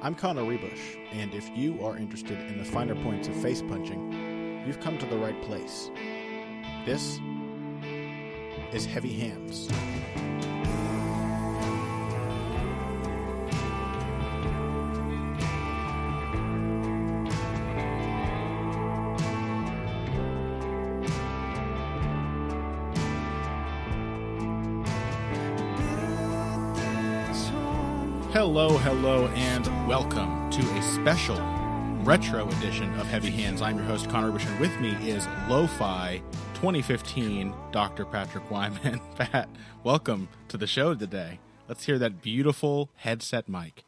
I'm Connor Rebush, and if you are interested in the finer points of face punching, you've come to the right place. This is Heavy Hands. Hello, and welcome to a special retro edition of Heavy Hands. I'm your host, Connor Rebush, and with me is Lo-Fi 2015 Dr. Patrick Wyman. Pat, welcome to the show today. Let's hear that beautiful headset mic.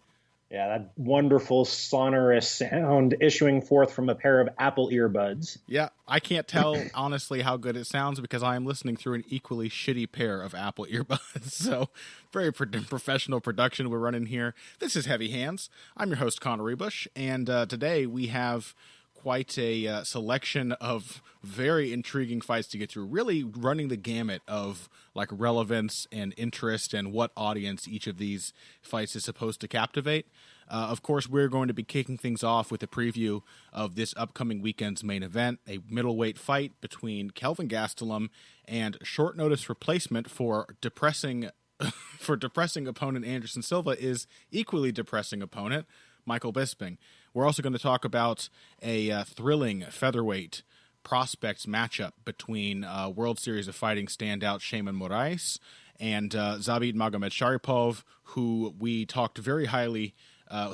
Yeah, that wonderful sonorous sound issuing forth from a pair of Apple earbuds. Yeah, I can't tell, honestly, how good it sounds because I am listening through an equally shitty pair of Apple earbuds. So, very professional production we're running here. This is Heavy Hands. I'm your host, Connor Rebush, and today we have quite a selection of very intriguing fights to get through, really running the gamut of like relevance and interest and what audience each of these fights is supposed to captivate. Of course, we're going to be kicking things off with a preview of this upcoming weekend's main event, a middleweight fight between Kelvin Gastelum and short notice replacement for depressing opponent Anderson Silva is equally depressing opponent Michael Bisping. We're also going to talk about a thrilling featherweight prospects matchup between World Series of Fighting standout Shaima Morais and Zabit Magomedsharipov, who we talked very highly,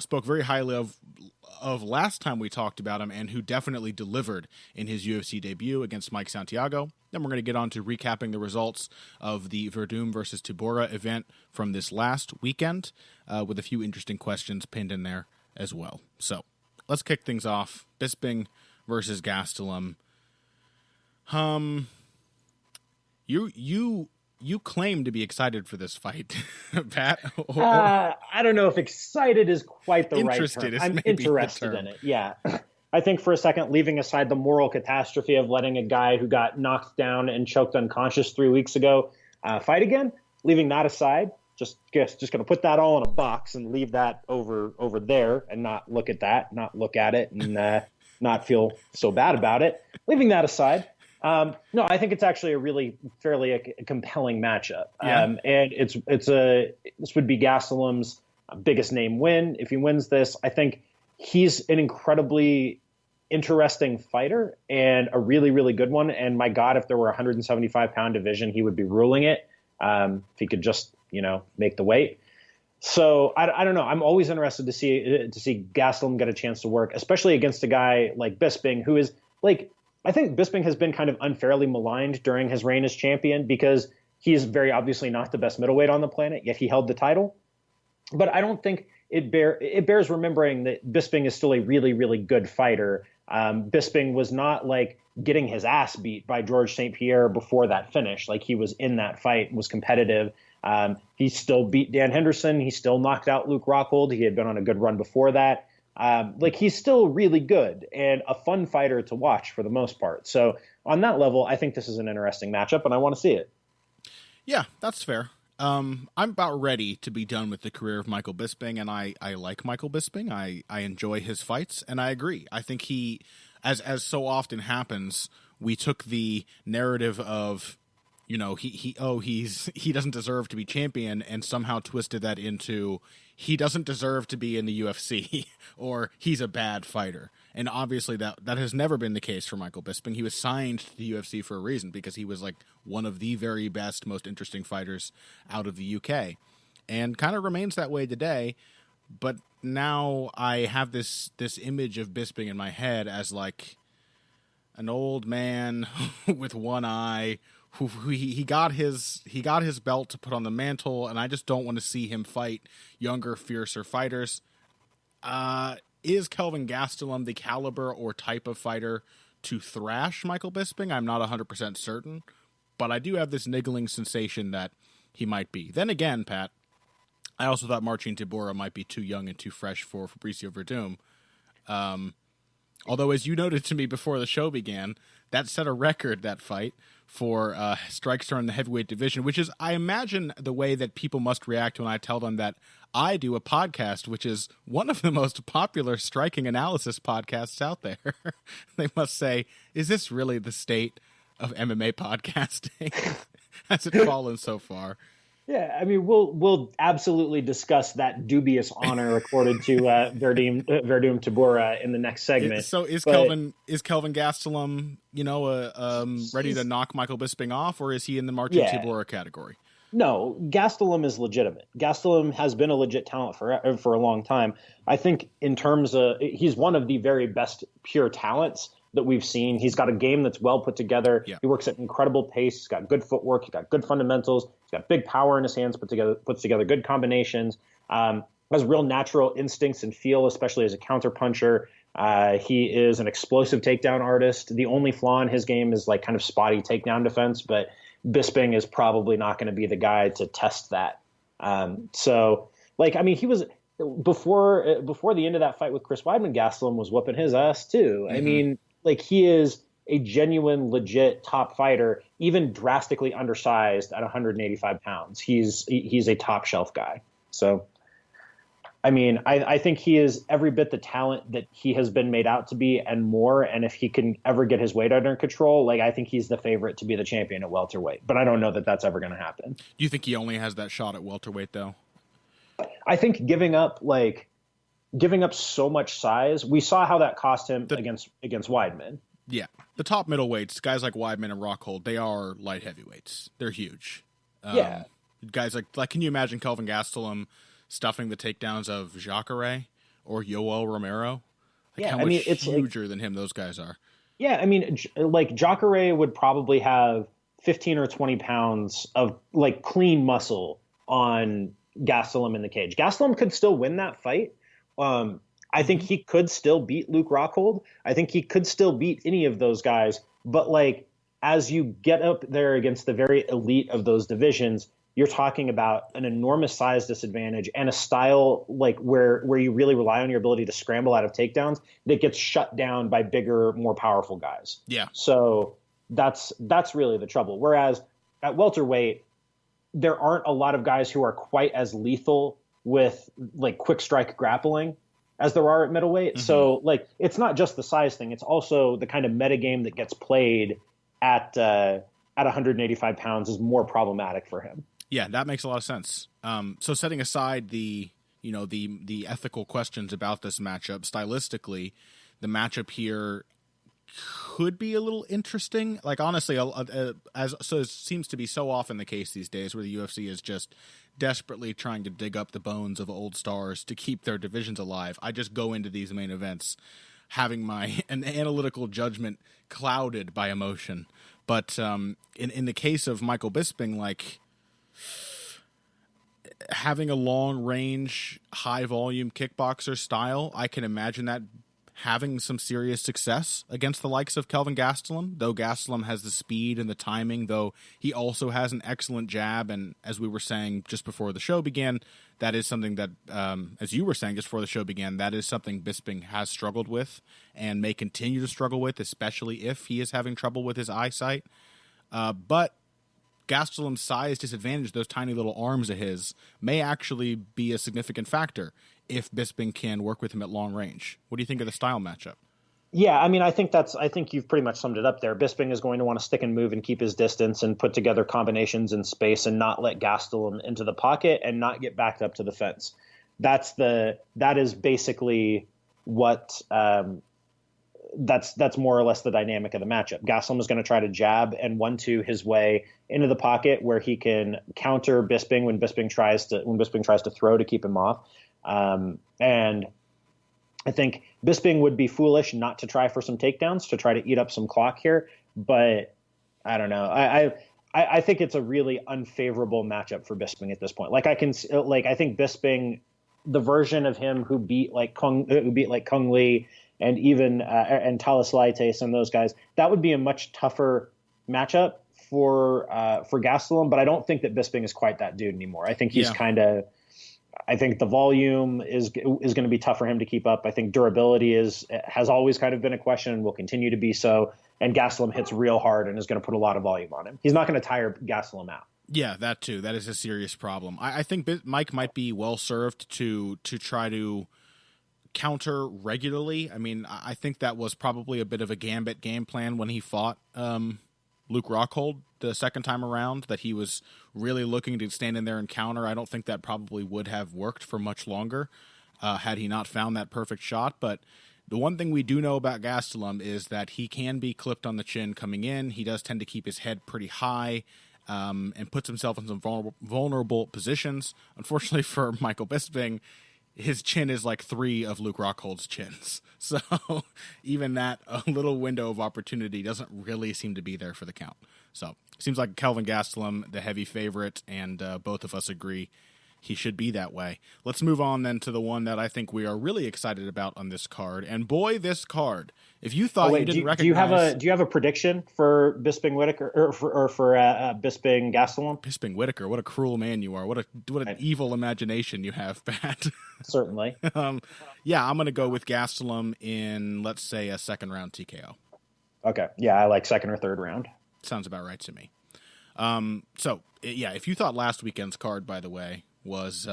spoke very highly of last time we talked about him, and who definitely delivered in his UFC debut against Mike Santiago. Then we're going to get on to recapping the results of the Werdum versus Tabora event from this last weekend, with a few interesting questions pinned in there as well. So let's kick things off. Bisping versus Gastelum. You claim to be excited for this fight, Pat. I don't know if excited is quite the right term. Is I'm interested in it. Yeah. I think for a second, leaving aside the moral catastrophe of letting a guy who got knocked down and choked unconscious 3 weeks ago fight again, leaving that aside, just going to put that all in a box and leave that over there and not look at that, not look at it and not feel so bad about it. Leaving that aside. No, I think it's actually a really fairly a compelling matchup. Yeah. And this would be Gastelum's biggest name win. If he wins this, I think he's an incredibly interesting fighter and a really, really good one. And my God, if there were a 175-pound division, he would be ruling it. If he could just, make the weight. So I don't know. I'm always interested to see Gastelum get a chance to work, especially against a guy like Bisping, who is like, I think Bisping has been kind of unfairly maligned during his reign as champion because he is very obviously not the best middleweight on the planet, yet he held the title. But I don't think it bears remembering that Bisping is still a really, really good fighter. Bisping was not like getting his ass beat by George St. Pierre before that finish. Like he was in that fight, was competitive. He still beat Dan Henderson. He still knocked out Luke Rockhold. He had been on a good run before that. He's still really good and a fun fighter to watch for the most part. So on that level, I think this is an interesting matchup and I want to see it. Yeah, that's fair. I'm about ready to be done with the career of Michael Bisping, and I like Michael Bisping. I enjoy his fights, and I agree. I think he, as so often happens, we took the narrative of, he doesn't deserve to be champion, and somehow twisted that into he doesn't deserve to be in the UFC or he's a bad fighter. And obviously that has never been the case for Michael Bisping. He was signed to the UFC for a reason because he was like one of the very best, most interesting fighters out of the UK, and kind of remains that way today. But now I have this image of Bisping in my head as like an old man with one eye who he got his belt to put on the mantle, and I just don't want to see him fight younger, fiercer fighters. Is Kelvin Gastelum the caliber or type of fighter to thrash Michael Bisping? I'm not 100% certain, but I do have this niggling sensation that he might be. Then again, Pat, I also thought Marcin Tabora might be too young and too fresh for Fabricio Werdum. Although, as you noted to me before the show began, that set a record, that fight, for strike zone in the heavyweight division, which is, I imagine, the way that people must react when I tell them that I do a podcast, which is one of the most popular striking analysis podcasts out there. They must say, is this really the state of MMA podcasting? Has it fallen so far? Yeah, I mean, we'll absolutely discuss that dubious honor accorded to Werdum Tabora in the next segment. So is Kelvin Gastelum, ready to knock Michael Bisping off, or is he in the Martin Tabora category? No, Gastelum is legitimate. Gastelum has been a legit talent for a long time. I think in terms of, he's one of the very best pure talents that we've seen. He's got a game that's well put together. Yeah. He works at an incredible pace. He's got good footwork. He's got good fundamentals. He's got big power in his hands, puts together good combinations. Has real natural instincts and feel, especially as a counterpuncher. He is an explosive takedown artist. The only flaw in his game is like kind of spotty takedown defense, but Bisping is probably not going to be the guy to test that. He was before the end of that fight with Chris Weidman, Gastelum was whooping his ass too. Mm-hmm. I mean, he is a genuine, legit top fighter, even drastically undersized at 185 pounds. He's a top shelf guy. So, I mean, I think he is every bit the talent that he has been made out to be and more. And if he can ever get his weight under control, I think he's the favorite to be the champion at welterweight. But I don't know that that's ever going to happen. Do you think he only has that shot at welterweight, though? I think giving up so much size, we saw how that cost him against Weidman. Yeah. The top middleweights, guys like Weidman and Rockhold, they are light heavyweights. They're huge. Guys like, can you imagine Kelvin Gastelum stuffing the takedowns of Jacare or Yoel Romero? How much huger than him those guys are. Yeah, I mean, Jacare would probably have 15 or 20 pounds of clean muscle on Gastelum in the cage. Gastelum could still win that fight. I think he could still beat Luke Rockhold. I think he could still beat any of those guys. But as you get up there against the very elite of those divisions, you're talking about an enormous size disadvantage and a style where you really rely on your ability to scramble out of takedowns that gets shut down by bigger, more powerful guys. Yeah. So that's really the trouble. Whereas at welterweight, there aren't a lot of guys who are quite as lethal with quick strike grappling as there are at middleweight. Mm-hmm. So it's not just the size thing. It's also the kind of metagame that gets played at 185 pounds is more problematic for him. Yeah, that makes a lot of sense. So setting aside the ethical questions about this matchup, stylistically, the matchup here could be a little interesting. Honestly, it seems to be so often the case these days where the UFC is just desperately trying to dig up the bones of old stars to keep their divisions alive. I just go into these main events having an analytical judgment clouded by emotion. But in the case of Michael Bisping, having a long range, high volume kickboxer style, I can imagine that having some serious success against the likes of Kelvin Gastelum, though Gastelum has the speed and the timing, though he also has an excellent jab. And as we were saying just before the show began, that is something that, as you were saying just before the show began, that is something Bisping has struggled with and may continue to struggle with, especially if he is having trouble with his eyesight. But Gastelum's size disadvantage, those tiny little arms of his, may actually be a significant factor if Bisping can work with him at long range. What do you think of the style matchup? Yeah, I mean, I think you've pretty much summed it up there. Bisping is going to want to stick and move and keep his distance and put together combinations in space and not let Gastelum into the pocket and not get backed up to the fence. That is basically what that's more or less the dynamic of the matchup. Gastelum is going to try to jab and 1-2 his way into the pocket where he can counter Bisping when Bisping tries to throw to keep him off. And I think Bisping would be foolish not to try for some takedowns to try to eat up some clock here. But I don't know. I think it's a really unfavorable matchup for Bisping at this point. I think Bisping, the version of him who beat Kung Lee and even and Talis Laites and those guys, that would be a much tougher matchup for Gastelum. But I don't think that Bisping is quite that dude anymore. I think he's I think the volume is going to be tough for him to keep up. I think durability has always kind of been a question and will continue to be so. And Gastelum hits real hard and is going to put a lot of volume on him. He's not going to tire Gastelum out. Yeah, that too. That is a serious problem. I think Mike might be well served to try to counter regularly. I mean, I think that was probably a bit of a gambit game plan when he fought Luke Rockhold the second time around, that he was really looking to stand in there and counter. I don't think that probably would have worked for much longer had he not found that perfect shot. But the one thing we do know about Gastelum is that he can be clipped on the chin coming in. He does tend to keep his head pretty high and puts himself in some vulnerable positions. Unfortunately for Michael Bisping, his chin is like 3 of Luke Rockhold's chins. So even that little window of opportunity doesn't really seem to be there for the count. So it seems like Kelvin Gastelum, the heavy favorite, and both of us agree he should be that way. Let's move on then to the one that I think we are really excited about on this card. And boy, this card. If you thought you didn't recognize... Do you have a prediction for Bisping Whitaker or for Bisping Gastelum? Bisping Whitaker, what a cruel man you are. What an evil imagination you have, Pat. Certainly. Yeah, I'm going to go with Gastelum in, let's say, a second round TKO. Okay. Yeah, I like second or third round. Sounds about right to me. So, yeah, if you thought last weekend's card, by the way, was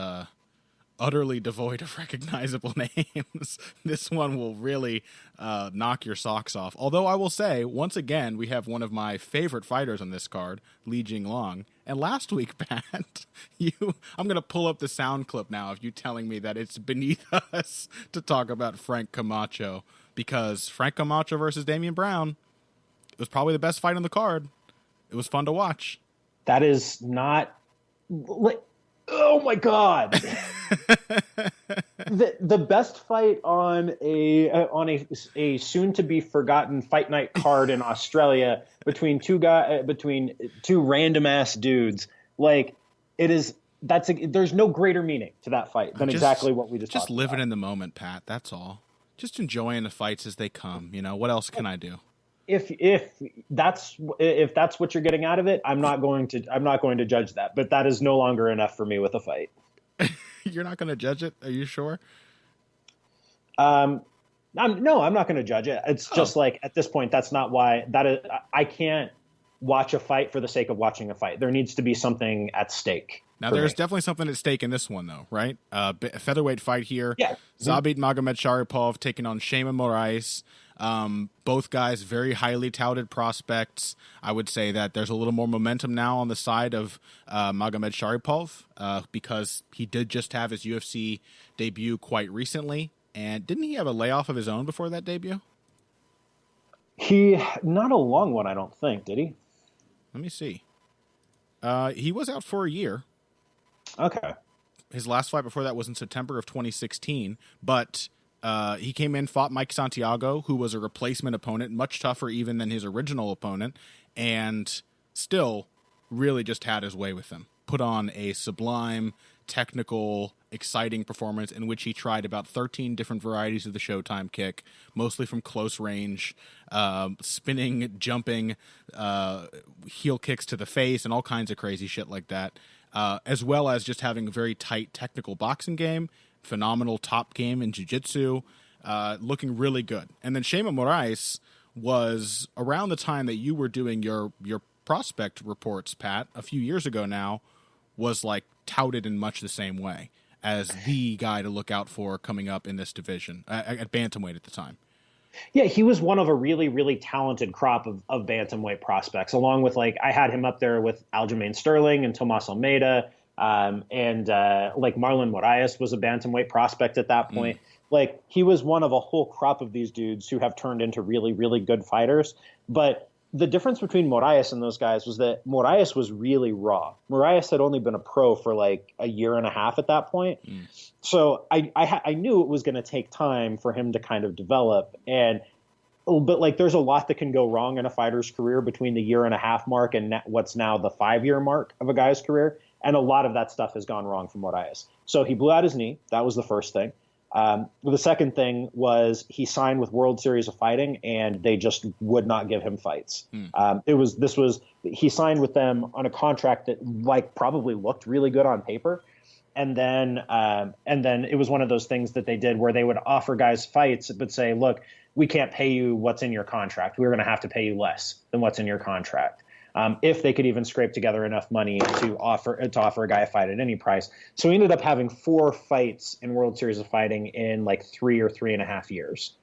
utterly devoid of recognizable names, this one will really knock your socks off. Although I will say, once again, we have one of my favorite fighters on this card, Li Jinglong. And last week, Pat, I'm going to pull up the sound clip now of you telling me that it's beneath us to talk about Frank Camacho, because Frank Camacho versus Damian Brown, it was probably the best fight on the card. It was fun to watch. That is not... Oh my God! the best fight on a soon to be forgotten fight night card in Australia between two random ass dudes. Like, it is. There's no greater meaning to that fight than exactly what we just talked living about. In the moment, Pat. That's all. Just enjoying the fights as they come. You know, what else can I do? If that's what you're getting out of it, I'm not going to judge that. But that is no longer enough for me with a fight. You're not going to judge it? Are you sure? I'm not going to judge it. It's just like, at this point, that's not why I can't watch a fight for the sake of watching a fight. There needs to be something at stake. Now, there's definitely something at stake in this one, though, right? A featherweight fight here. Yeah. Zabit Magomedsharipov taking on Shaima Morais. Both guys very highly touted prospects. I would say that there's a little more momentum now on the side of Magomedsharipov because he did just have his UFC debut quite recently. And didn't he have a layoff of his own before that debut? Not a long one, I don't think. Did he? Let me see. He was out for a year. Okay. His last fight before that was in September of 2016, but he came in, fought Mike Santiago, who was a replacement opponent, much tougher even than his original opponent, and still really just had his way with him. Put on a sublime, technical, exciting performance in which he tried about 13 different varieties of the Showtime kick, mostly from close range, spinning, jumping, heel kicks to the face, and all kinds of crazy shit like that, as well as just having a very tight technical boxing game, phenomenal top game in jiu-jitsu, looking really good. And then Shaima Morais was around the time that you were doing your prospect reports, Pat, a few years ago now, was like touted in much the same way as the guy to look out for coming up in this division at bantamweight at the time. Yeah, he was one of a really, really talented crop of bantamweight prospects, along with, like, I had him up there with Aljamain Sterling and Tomas Almeida, and Marlon Moraes was a bantamweight prospect at that point. Like, he was one of a whole crop of these dudes who have turned into really, really good fighters. But the difference between Moraes and those guys was that Moraes was really raw. Moraes had only been a pro for like a year and a half at that point. So I knew it was going to take time for him to kind of develop. But like, there's a lot that can go wrong in a fighter's career between the year and a half mark and what's now the 5-year mark of a guy's career. And a lot of that stuff has gone wrong for Moraes. So he blew out his knee. That was the first thing. The second thing was he signed with World Series of Fighting, and they just would not give him fights. He signed with them on a contract that like probably looked really good on paper, And then it was one of those things that they did where they would offer guys fights, but say, look, we can't pay you what's in your contract. We're going to have to pay you less than what's in your contract. If they could even scrape together enough money to offer a guy a fight at any price. So we ended up having 4 fights in World Series of Fighting in like 3 or 3.5 years.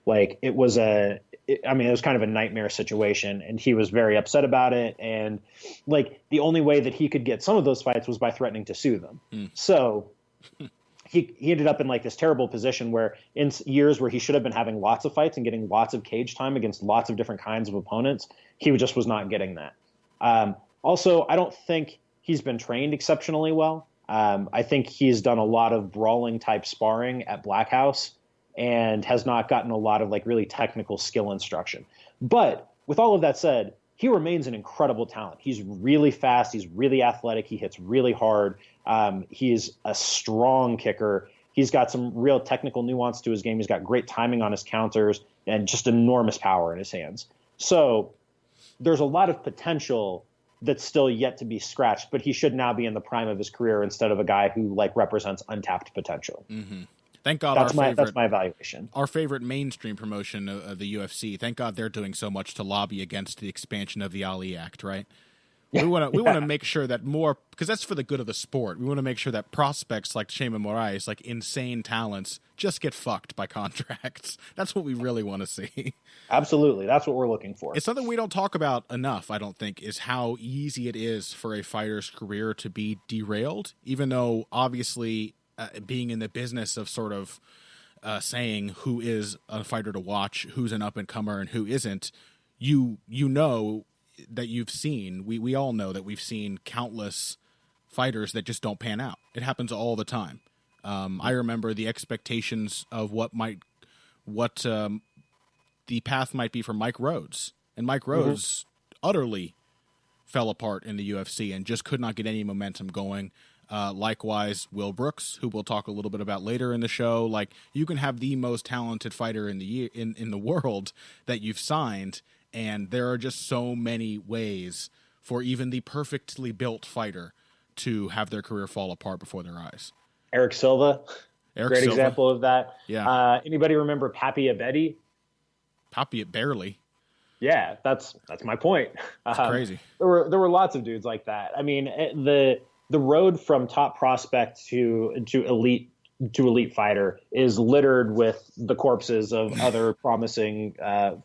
Like it was it was kind of a nightmare situation, and he was very upset about it. And like the only way that he could get some of those fights was by threatening to sue them. So he ended up in like this terrible position where in years where he should have been having lots of fights and getting lots of cage time against lots of different kinds of opponents, he just was not getting that. Also, I don't think he's been trained exceptionally well. I think he's done a lot of brawling type sparring at Black House and has not gotten a lot of like really technical skill instruction. But with all of that said, he remains an incredible talent. He's really fast. He's really athletic. He hits really hard. He's a strong kicker. He's got some real technical nuance to his game. He's got great timing on his counters and just enormous power in his hands. So there's a lot of potential that's still yet to be scratched, but he should now be in the prime of his career instead of a guy who like represents untapped potential. Mm-hmm. Thank God that's my evaluation. Our favorite mainstream promotion of the UFC. Thank God they're doing so much to lobby against the expansion of the Ali Act, right? Yeah. We want to make sure that more, because that's for the good of the sport. We want to make sure that prospects like Shaima Morais, like insane talents, just get fucked by contracts. That's what we really want to see. Absolutely. That's what we're looking for. It's something we don't talk about enough, I don't think, is how easy it is for a fighter's career to be derailed, even though obviously being in the business of sort of saying who is a fighter to watch, who's an up-and-comer, and who isn't, you know that you've seen, we all know that we've seen countless fighters that just don't pan out. It happens all the time. I remember the expectations of what the path might be for Mike Rhodes. And Mike Rhodes utterly fell apart in the UFC and just could not get any momentum going. Likewise, Will Brooks, who we'll talk a little bit about later in the show. Like, you can have the most talented fighter in the world that you've signed, and there are just so many ways for even the perfectly built fighter to have their career fall apart before their eyes. Eric Silva, great example of that. Yeah. Anybody remember Papi Abedi? Papi, barely. Yeah, that's my point. It's crazy. There were lots of dudes like that. I mean, the road from top prospect to elite fighter is littered with the corpses of other promising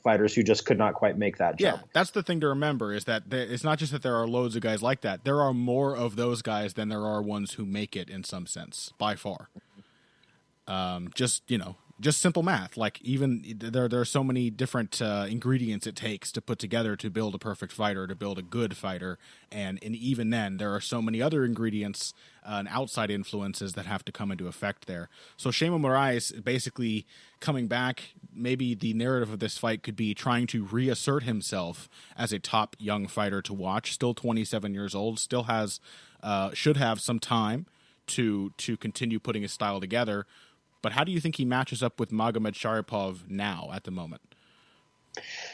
fighters who just could not quite make that jump. Yeah, that's the thing to remember, is that it's not just that there are loads of guys like that. There are more of those guys than there are ones who make it in some sense, by far. Just simple math. Like, even there are so many different ingredients it takes to put together to build a perfect fighter, to build a good fighter. And even then, there are so many other ingredients and outside influences that have to come into effect there. So Shaima Morais basically coming back, maybe the narrative of this fight could be trying to reassert himself as a top young fighter to watch, still 27 years old, still has should have some time to continue putting his style together. But how do you think he matches up with Magomedsharipov now at the moment?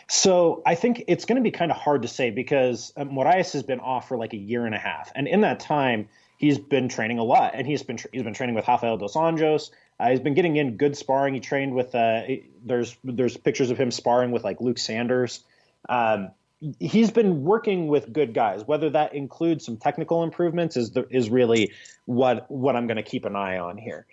So I think it's going to be kind of hard to say because Morais has been off for like a year and a half. And in that time, he's been training a lot. And he's been training with Rafael dos Anjos. He's been getting in good sparring. He trained with there's pictures of him sparring with like Luke Sanders. He's been working with good guys. Whether that includes some technical improvements is really what I'm going to keep an eye on here.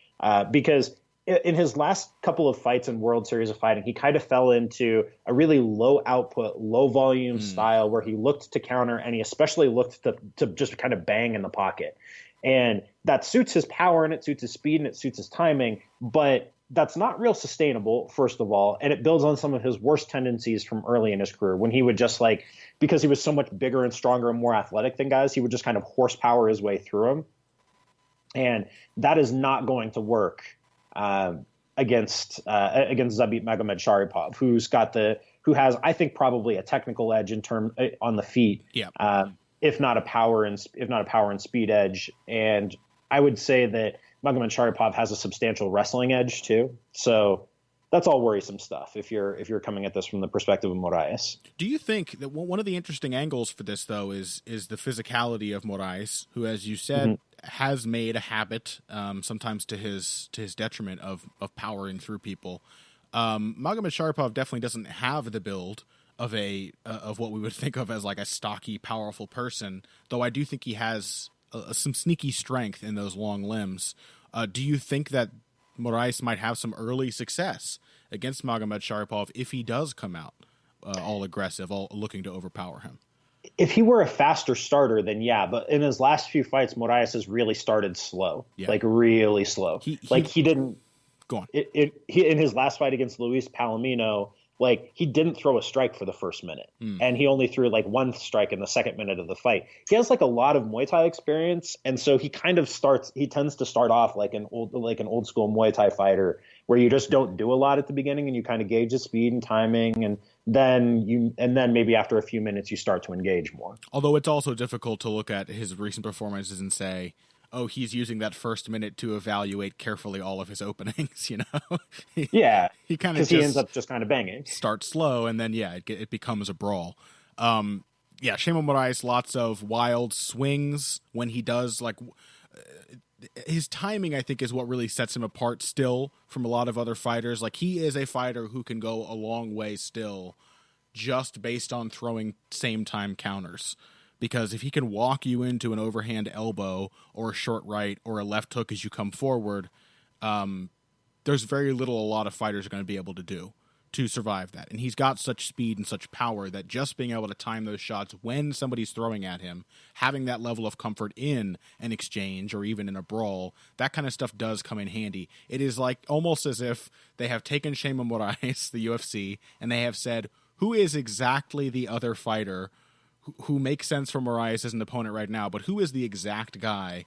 Because in his last couple of fights in World Series of Fighting, he kind of fell into a really low output, low volume style where he looked to counter, and he especially looked to just kind of bang in the pocket. And that suits his power, and it suits his speed, and it suits his timing, but that's not real sustainable, first of all, and it builds on some of his worst tendencies from early in his career when he would just because he was so much bigger and stronger and more athletic than guys, he would just kind of horsepower his way through them. And that is not going to work against Zabit Magomedsharipov, who has, I think, probably a technical edge on the feet, if not a power and speed edge. And I would say that Magomedsharipov has a substantial wrestling edge too. So that's all worrisome stuff if you're coming at this from the perspective of Morais. Do you think that one of the interesting angles for this, though, is the physicality of Morais, who, as you said, has made a habit, sometimes to his detriment, of powering through people. Magomedsharipov definitely doesn't have the build of of what we would think of as like a stocky, powerful person, though I do think he has some sneaky strength in those long limbs. Do you think that Morais might have some early success against Magomedsharipov if he does come out all aggressive, all looking to overpower him? If he were a faster starter, then yeah. But in his last few fights, Morais has really started slow, like really slow. He didn't go on. In his last fight against Luis Palomino, like he didn't throw a strike for the first minute, and he only threw like one strike in the second minute of the fight. He has like a lot of Muay Thai experience, and so he tends to start off like an old school Muay Thai fighter, where you just don't do a lot at the beginning and you kind of gauge the speed and timing, and then maybe after a few minutes you start to engage more. Although it's also difficult to look at his recent performances and say, oh, he's using that first minute to evaluate carefully all of his openings, you know? He kind of ends up just kind of banging. Start slow, and then, it becomes a brawl. Shaima Morais, lots of wild swings when he does, like, his timing, I think, is what really sets him apart still from a lot of other fighters. Like, he is a fighter who can go a long way still just based on throwing same-time counters. Because if he can walk you into an overhand elbow or a short right or a left hook as you come forward, there's very little a lot of fighters are going to be able to do to survive that. And he's got such speed and such power that just being able to time those shots when somebody's throwing at him, having that level of comfort in an exchange or even in a brawl, that kind of stuff does come in handy. It is like almost as if they have taken Shaima Morais, the UFC, and they have said, who is exactly the other fighter who makes sense for Morais as an opponent right now, but who is the exact guy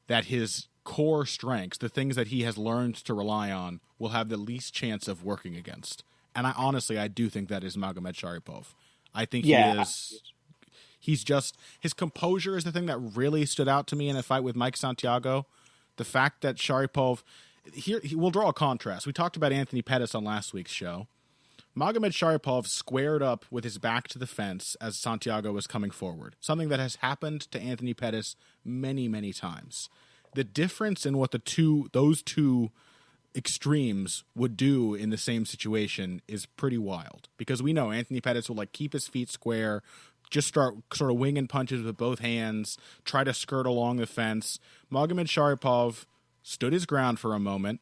that his core strengths, the things that he has learned to rely on, will have the least chance of working against? And I do think that is Magomedsharipov. I think he's just, his composure is the thing that really stood out to me in a fight with Mike Santiago. The fact that Sharapov, we'll draw a contrast. We talked about Anthony Pettis on last week's show. Magomedsharipov squared up with his back to the fence as Santiago was coming forward, something that has happened to Anthony Pettis many, many times. The difference in what those two extremes would do in the same situation is pretty wild, because we know Anthony Pettis will keep his feet square, just start sort of winging punches with both hands, try to skirt along the fence. Magomedsharipov stood his ground for a moment,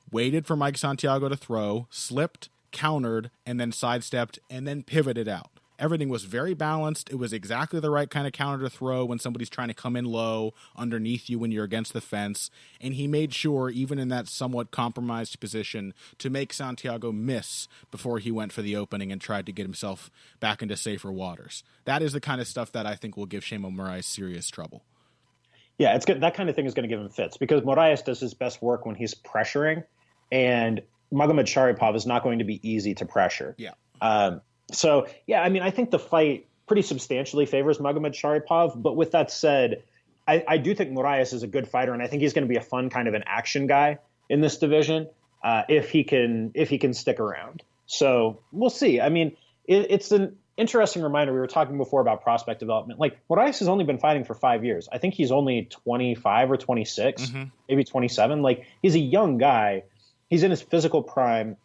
waited for Mike Santiago to throw, slipped, countered, and then sidestepped, and then pivoted out. Everything was very balanced. It was exactly the right kind of counter to throw when somebody's trying to come in low underneath you when you're against the fence. And he made sure, even in that somewhat compromised position, to make Santiago miss before he went for the opening and tried to get himself back into safer waters. That is the kind of stuff that I think will give Shaima Morais serious trouble. Yeah, it's good. That kind of thing is going to give him fits, because Morais does his best work when he's pressuring, and Magomedsharipov is not going to be easy to pressure. Yeah. I think the fight pretty substantially favors Magomedsharipov. But with that said, I do think Morais is a good fighter, and I think he's going to be a fun kind of an action guy in this division if he can stick around. So we'll see. I mean, it's an interesting reminder. We were talking before about prospect development. Like, Morais has only been fighting for 5 years. I think he's only 25 or 26, maybe 27. Like, he's a young guy. He's in his physical prime.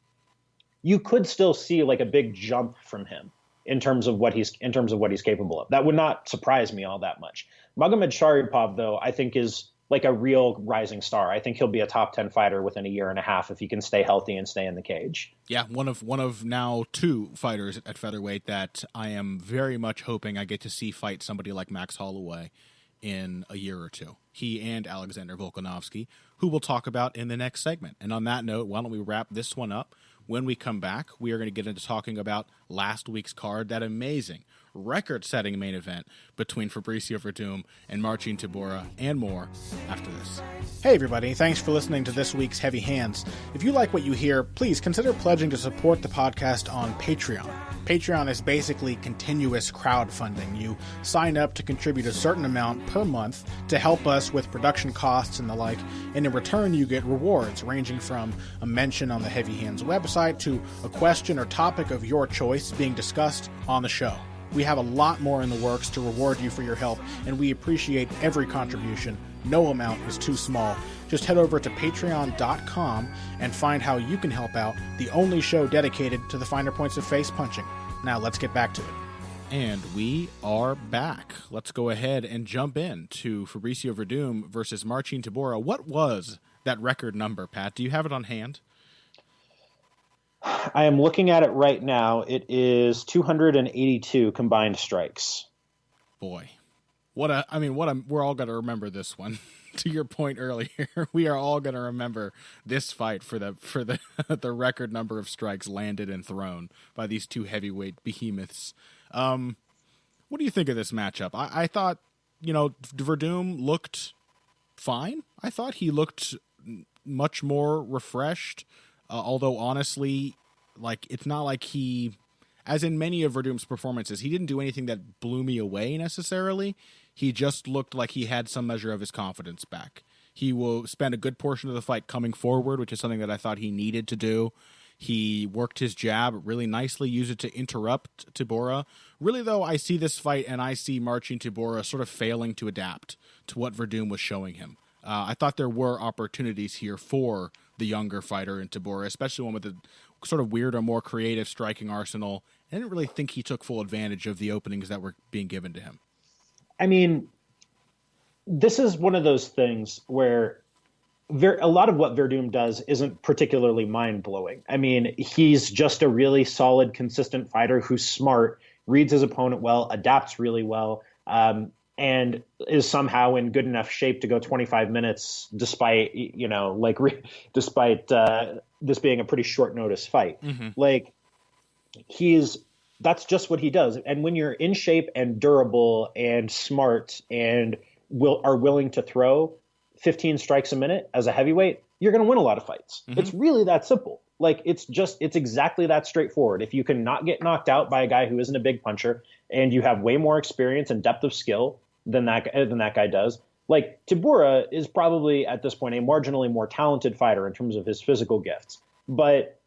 You could still see like a big jump from him in terms of what he's capable of. That would not surprise me all that much. Magomedsharipov, though, I think is like a real rising star. I think he'll be a top 10 fighter within a year and a half if he can stay healthy and stay in the cage. Yeah, one of now two fighters at featherweight that I am very much hoping I get to see fight somebody like Max Holloway in a year or two. He and Alexander Volkanovski, who we'll talk about in the next segment. And on that note, why don't we wrap this one up? When we come back, we are going to get into talking about last week's card, that amazing, record-setting main event between Fabricio Werdum and Marcin Tabora, and more after this. Hey everybody, thanks for listening to this week's Heavy Hands. If you like what you hear, please consider pledging to support the podcast on Patreon. Patreon is basically continuous crowdfunding. You sign up to contribute a certain amount per month to help us with production costs and the like, and in return you get rewards ranging from a mention on the Heavy Hands website to a question or topic of your choice being discussed on the show. We have a lot more in the works to reward you for your help, and we appreciate every contribution. No amount is too small. Just head over to patreon.com and find how you can help out, the only show dedicated to the finer points of face punching. Now let's get back to it. And we are back. Let's go ahead and jump in to Fabricio Werdum versus Marcin Tabora. What was that record number, Pat? Do you have it on hand? I am looking at it right now. It is 282 combined strikes. Boy, we're all going to remember this one. To your point earlier, we are all going to remember this fight for the the record number of strikes landed and thrown by these two heavyweight behemoths. What do you think of this matchup? I thought, Werdum looked fine. I thought he looked much more refreshed, although honestly, it's not like he, as in many of Verdum's performances, he didn't do anything that blew me away necessarily. He just looked like he had some measure of his confidence back. He will spend a good portion of the fight coming forward, which is something that I thought he needed to do. He worked his jab really nicely, used it to interrupt Tabora. Really, though, I see this fight and I see Marcin Tabora sort of failing to adapt to what Werdum was showing him. I thought there were opportunities here for the younger fighter in Tabora, especially one with a sort of weirder, more creative striking arsenal. I didn't really think he took full advantage of the openings that were being given to him. I mean, this is one of those things where a lot of what Werdum does isn't particularly mind-blowing. I mean, he's just a really solid, consistent fighter who's smart, reads his opponent well, adapts really well, and is somehow in good enough shape to go 25 minutes despite, despite this being a pretty short notice fight. Mm-hmm. That's just what he does. And when you're in shape and durable and smart and are willing to throw 15 strikes a minute as a heavyweight, you're going to win a lot of fights. Mm-hmm. It's really that simple. It's exactly that straightforward. If you can not get knocked out by a guy who isn't a big puncher and you have way more experience and depth of skill than that guy does, Tabora is probably at this point a marginally more talented fighter in terms of his physical gifts. But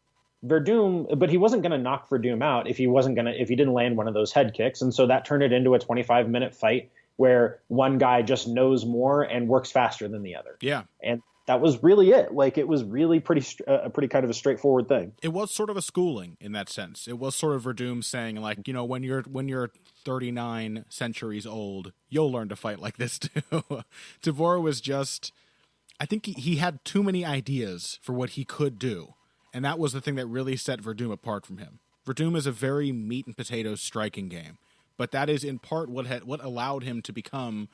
he wasn't going to knock Werdum out if he didn't land one of those head kicks. And so that turned it into a 25-minute fight where one guy just knows more and works faster than the other. Yeah. And that was really it. It was really pretty kind of a straightforward thing. It was sort of a schooling in that sense. It was sort of Werdum saying, when you're 39 centuries old, you'll learn to fight like this too. Tabora was just, I think he had too many ideas for what he could do. And that was the thing that really set Werdum apart from him. Werdum is a very meat and potatoes striking game, but that is in part what allowed him to become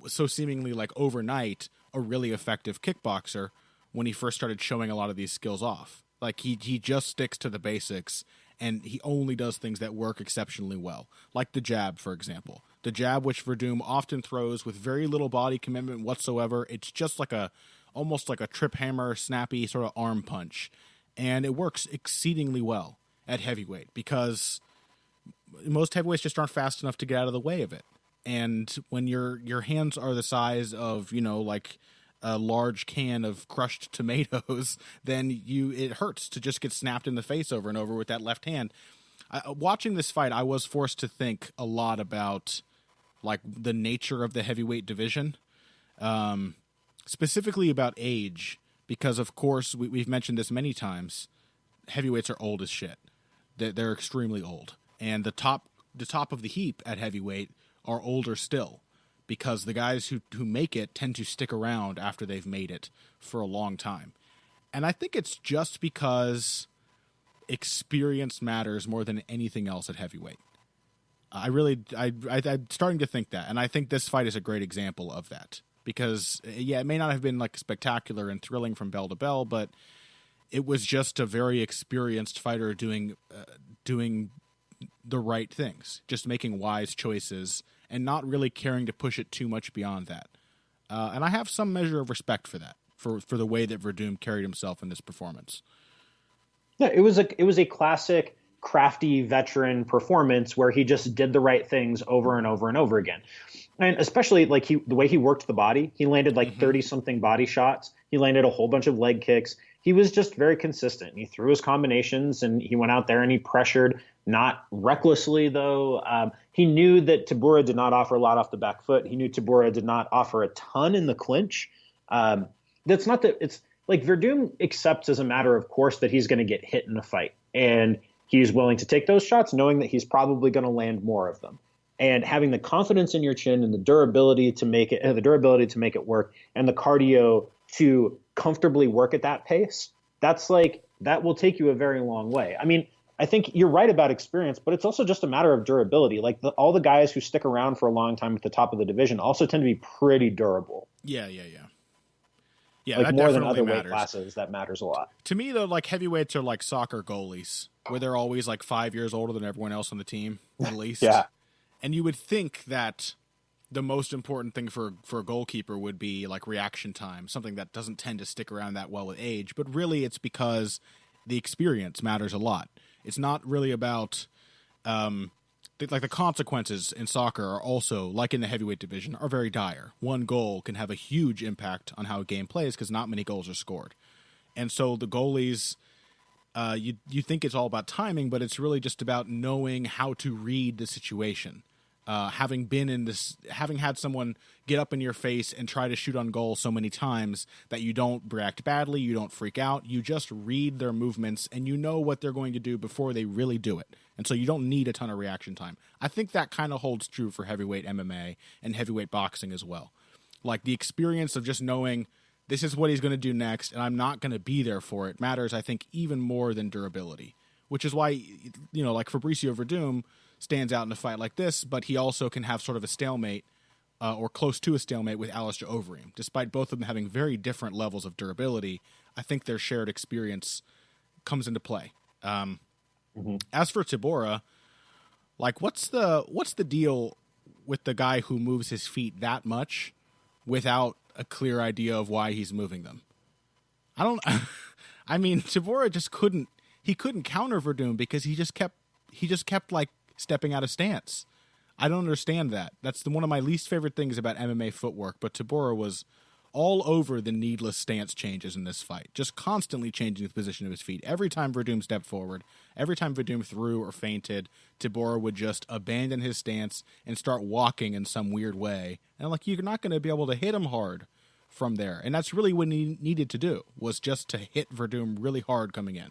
so seemingly overnight a really effective kickboxer when he first started showing a lot of these skills off. He just sticks to the basics and he only does things that work exceptionally well, like the jab, for example. The jab, which Werdum often throws with very little body commitment whatsoever. It's just almost like a trip hammer, snappy sort of arm punch. And it works exceedingly well at heavyweight because most heavyweights just aren't fast enough to get out of the way of it. And when your hands are the size of, a large can of crushed tomatoes, then it hurts to just get snapped in the face over and over with that left hand. Watching this fight, I was forced to think a lot about the nature of the heavyweight division, specifically about age. Because, of course, we've mentioned this many times, heavyweights are old as shit. They're extremely old. And the top of the heap at heavyweight are older still. Because the guys who make it tend to stick around after they've made it for a long time. And I think it's just because experience matters more than anything else at heavyweight. I'm starting to think that. And I think this fight is a great example of that. Because, it may not have been spectacular and thrilling from bell to bell, but it was just a very experienced fighter doing the right things, just making wise choices and not really caring to push it too much beyond that. And I have some measure of respect for that, for the way that Werdum carried himself in this performance. Yeah, it was a classic crafty veteran performance where he just did the right things over and over and over again. And especially the way he worked the body, he landed 30 something body shots. He landed a whole bunch of leg kicks. He was just very consistent. He threw his combinations and he went out there and he pressured not recklessly, though. He knew that Tabora did not offer a lot off the back foot. He knew Tabora did not offer a ton in the clinch. That's not that it's like Werdum accepts as a matter of course that he's going to get hit in a fight. And he's willing to take those shots, knowing that he's probably going to land more of them. And having the confidence in your chin and the durability to make it work, and the cardio to comfortably work at that pace, that will take you a very long way. I mean, I think you're right about experience, but it's also just a matter of durability. Like all the guys who stick around for a long time at the top of the division also tend to be pretty durable. Yeah. Like that more than definitely other matters. weight classes, that matters a lot. To me, though, like heavyweights are like soccer goalies, where they're always like 5 years older than everyone else on the team, at least. Yeah. And you would think that the most important thing for a goalkeeper would be like reaction time, something that doesn't tend to stick around that well with age. But really, it's because the experience matters a lot. It's not really about like the consequences in soccer are also, like in the heavyweight division, are very dire. One goal can have a huge impact on how a game plays because not many goals are scored. And so the goalies, you think it's all about timing, but it's really just about knowing how to read the situation. Having had someone get up in your face and try to shoot on goal so many times that you don't react badly, you don't freak out, you just read their movements and you know what they're going to do before they really do it. And so you don't need a ton of reaction time. I think that kind of holds true for heavyweight MMA and heavyweight boxing as well. Like the experience of just knowing this is what he's going to do next and I'm not going to be there for it matters, I think, even more than durability, which is why, like Fabricio Werdum stands out in a fight like this, but he also can have sort of a stalemate or close to a stalemate with Alistair Overeem. Despite both of them having very different levels of durability, I think their shared experience comes into play. As for Tabora, like what's the deal with the guy who moves his feet that much without a clear idea of why he's moving them? I mean, Tabora just couldn't counter Werdum because he just kept like stepping out of stance. I don't understand that. That's one of my least favorite things about MMA footwork, but Tabora was all over the needless stance changes in this fight, just constantly changing the position of his feet. Every time Werdum stepped forward, every time Werdum threw or feinted, Tabora would just abandon his stance and start walking in some weird way. And like, you're not going to be able to hit him hard from there. And that's really what he needed to do, was just to hit Werdum really hard coming in.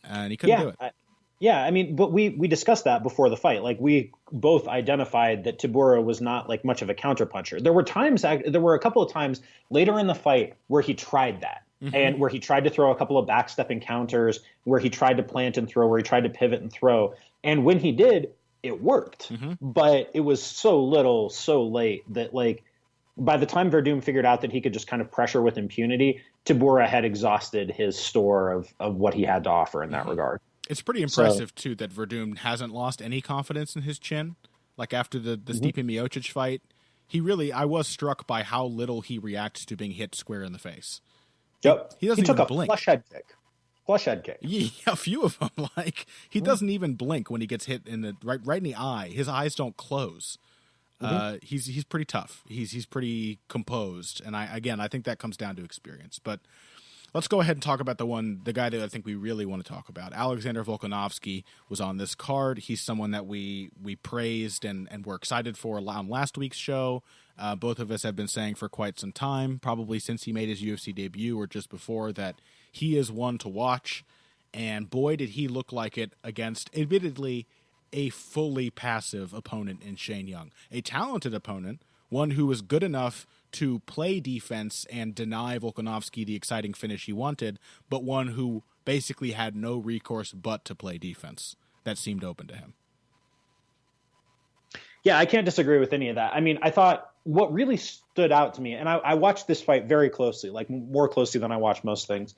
And he couldn't do it. Yeah, I mean, but we discussed that before the fight. Like, we both identified that Tabora was not like much of a counterpuncher. There were a couple of times later in the fight where he tried that, and where he tried to throw a couple of backstepping counters, where he tried to plant and throw, where he tried to pivot and throw. And when he did, it worked. But it was so little, so late that like by the time Werdum figured out that he could just kind of pressure with impunity, Tabora had exhausted his store of what he had to offer in that regard. It's pretty impressive, too, that Werdum hasn't lost any confidence in his chin. Like, after the Stipe Miocic fight, I was struck by how little he reacts to being hit square in the face. Yep. He doesn't even blink. Flush head kick. Yeah, a few of them. Like, he doesn't even blink when he gets hit in the right in the eye. His eyes don't close. He's pretty tough. He's pretty composed. And I think that comes down to experience. But let's go ahead and talk about the guy that I think we really want to talk about. Alexander Volkanovski was on this card. He's someone that we praised and were excited for on last week's show. Both of us have been saying for quite some time, probably since he made his UFC debut or just before, that he is one to watch. And boy, did he look like it against, admittedly, a fully passive opponent in Shane Young. A talented opponent, one who was good enough to play defense and deny Volkanovski the exciting finish he wanted, but one who basically had no recourse but to play defense that seemed open to him. Yeah, I can't disagree with any of that. I mean, I thought what really stood out to me, and I watched this fight very closely, like more closely than I watch most things.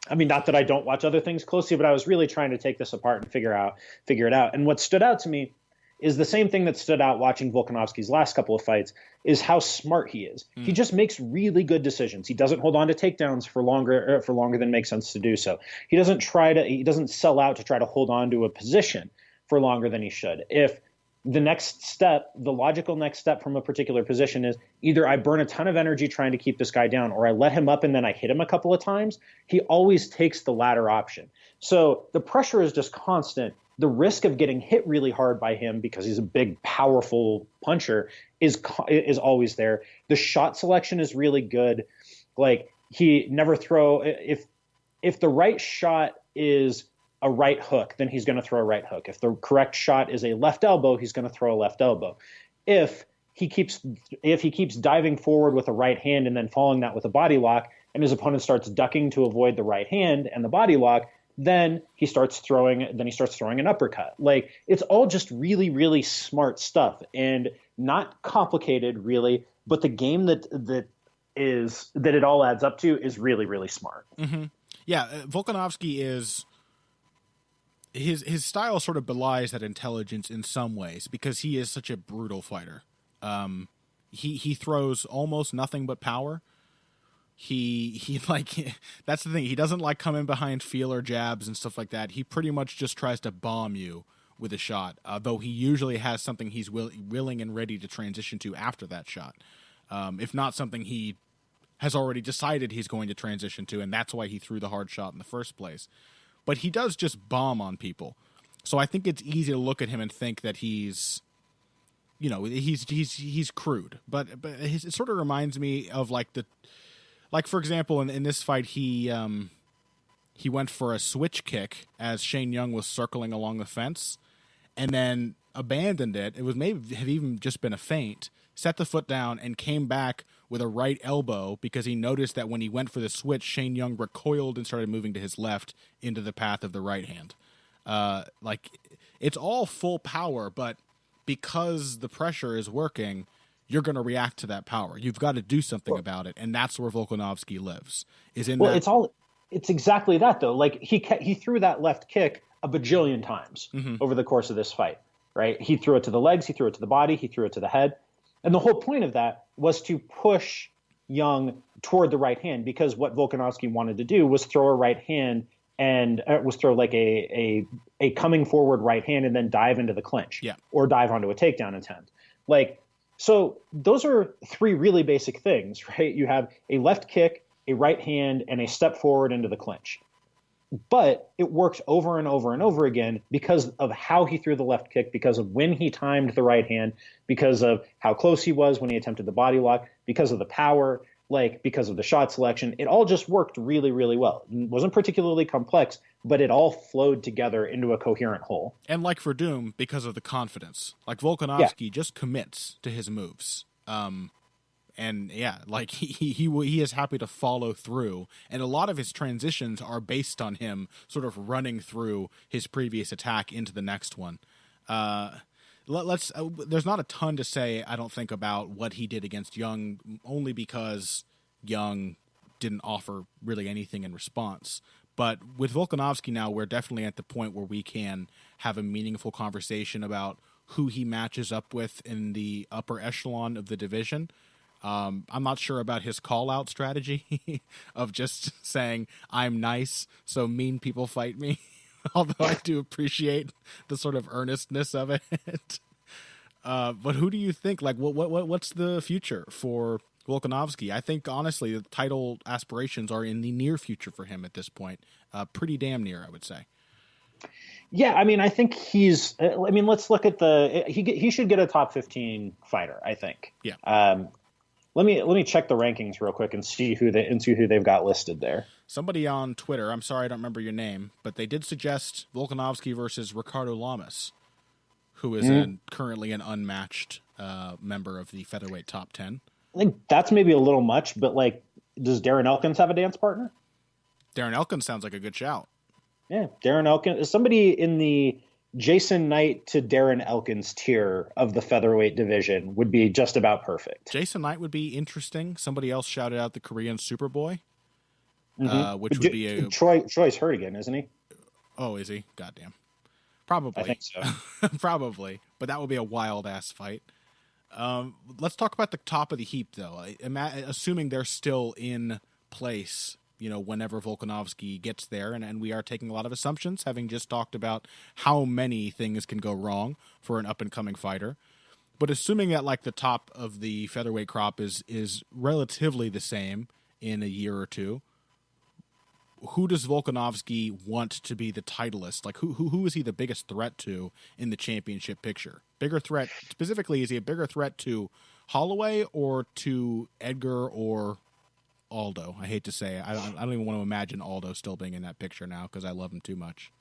I mean, not that I don't watch other things closely, but I was really trying to take this apart and figure it out. And what stood out to me is the same thing that stood out watching Volkanovski's last couple of fights, is how smart he is. He just makes really good decisions. He doesn't hold on to takedowns for longer than makes sense to do so. He doesn't sell out to try to hold on to a position for longer than he should. If the next step, the logical next step from a particular position is either I burn a ton of energy trying to keep this guy down, or I let him up and then I hit him a couple of times. He always takes the latter option. So the pressure is just constant. The risk of getting hit really hard by him, because he's a big, powerful puncher, is always there. The shot selection is really good. Like, he never throw, if the right shot is a right hook, then he's going to throw a right hook. If the correct shot is a left elbow, he's going to throw a left elbow. If he keeps diving forward with a right hand and then following that with a body lock, and his opponent starts ducking to avoid the right hand and the body lock, then he starts throwing an uppercut. Like, it's all just really, really smart stuff, and not complicated really, but the game that it all adds up to is really, really smart. Mm-hmm. Yeah, Volkanovski is his style sort of belies that intelligence in some ways, because he is such a brutal fighter. He throws almost nothing but power. He like, that's the thing. He doesn't like coming behind feeler jabs and stuff like that. He pretty much just tries to bomb you with a shot, though he usually has something he's willing and ready to transition to after that shot. If not something he has already decided he's going to transition to, and that's why he threw the hard shot in the first place. But he does just bomb on people. So I think it's easy to look at him and think that he's crude. But it sort of reminds me of like for example, in this fight, he went for a switch kick as Shane Young was circling along the fence, and then abandoned it. It was maybe have even just been a feint, set the foot down, and came back with a right elbow because he noticed that when he went for the switch, Shane Young recoiled and started moving to his left into the path of the right hand. Like, it's all full power, but because the pressure is working, you're going to react to that power. You've got to do something about it, and that's where Volkanovski lives. It's exactly that, though. Like, he threw that left kick a bajillion times over the course of this fight, right? He threw it to the legs, he threw it to the body, he threw it to the head. And the whole point of that was to push Young toward the right hand, because what Volkanovski wanted to do was throw a right hand and was throw like a coming forward right hand and then dive into the clinch, or dive onto a takedown attempt. Like, so those are three really basic things, right? You have a left kick, a right hand, and a step forward into the clinch. But it works over and over and over again because of how he threw the left kick, because of when he timed the right hand, because of how close he was when he attempted the body lock, because of the power, like, because of the shot selection. It all just worked really, really well. It wasn't particularly complex, but it all flowed together into a coherent whole. And like for Doom, because of the confidence. Like, Volkanovski just commits to his moves. And yeah, like he is happy to follow through, and a lot of his transitions are based on him sort of running through his previous attack into the next one. There's not a ton to say, I don't think, about what he did against Young, only because Young didn't offer really anything in response. But with Volkanovski now, we're definitely at the point where we can have a meaningful conversation about who he matches up with in the upper echelon of the division. I'm not sure about his call-out strategy of just saying, I'm nice, so mean people fight me, although I do appreciate the sort of earnestness of it. But who do you think, like, what's the future for Volkanovski? I think, honestly, the title aspirations are in the near future for him at this point. Pretty damn near, I would say. Yeah, I mean, I think let's look at he should get a top 15 fighter, I think. Yeah. Let me check the rankings real quick and see who they've got listed there. Somebody on Twitter, I'm sorry I don't remember your name, but they did suggest Volkanovski versus Ricardo Lamas, who is currently an unmatched member of the featherweight top 10. I think that's maybe a little much, but like, does Darren Elkins have a dance partner? Darren Elkins sounds like a good shout. Yeah, Darren Elkins is somebody in the Jason Knight to Darren Elkins tier of the featherweight division would be just about perfect. Jason Knight would be interesting. Somebody else shouted out the Korean Superboy, which would be a... Troy's hurt again, isn't he? Oh, is he? Goddamn. Probably. I think so. Probably. But that would be a wild-ass fight. Let's talk about the top of the heap, though. Assuming they're still in place whenever Volkanovski gets there. And we are taking a lot of assumptions, having just talked about how many things can go wrong for an up-and-coming fighter. But assuming that, like, the top of the featherweight crop is relatively the same in a year or two, who does Volkanovski want to be the titleist? Like, who is he the biggest threat to in the championship picture? Bigger threat, specifically, is he a bigger threat to Holloway or to Edgar or Aldo? I hate to say, I don't even want to imagine Aldo still being in that picture now because I love him too much.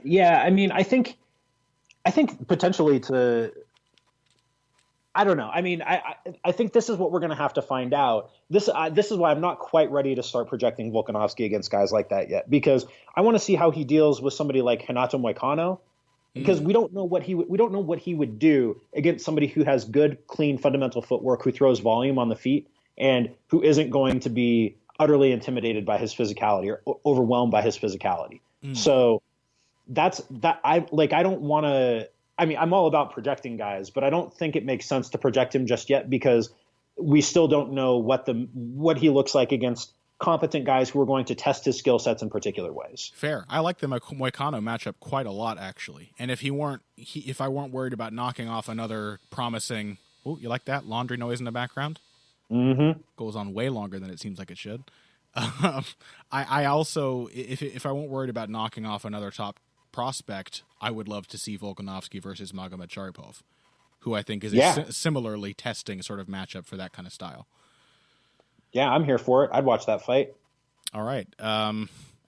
Yeah, I mean, I think potentially to. I don't know. I mean, I think this is what we're going to have to find out. This is why I'm not quite ready to start projecting Volkanovski against guys like that yet, because I want to see how he deals with somebody like Renato Moicano, because we don't know what he would do against somebody who has good, clean, fundamental footwork, who throws volume on the feet, and who isn't going to be utterly intimidated by his physicality or overwhelmed by his physicality. So that's that. I don't want to. I mean, I'm all about projecting guys, but I don't think it makes sense to project him just yet because we still don't know what he looks like against competent guys who are going to test his skill sets in particular ways. Fair. I like the Moicano matchup quite a lot, actually. And if I weren't worried about knocking off another promising, oh, you like that laundry noise in the background? Mm-hmm. Goes on way longer than it seems like it should. I also, if I weren't worried about knocking off another top prospect, I would love to see Volkanovski versus Magomedsharipov, who I think is a similarly testing sort of matchup for that kind of style. Yeah, I'm here for it. I'd watch that fight. All right.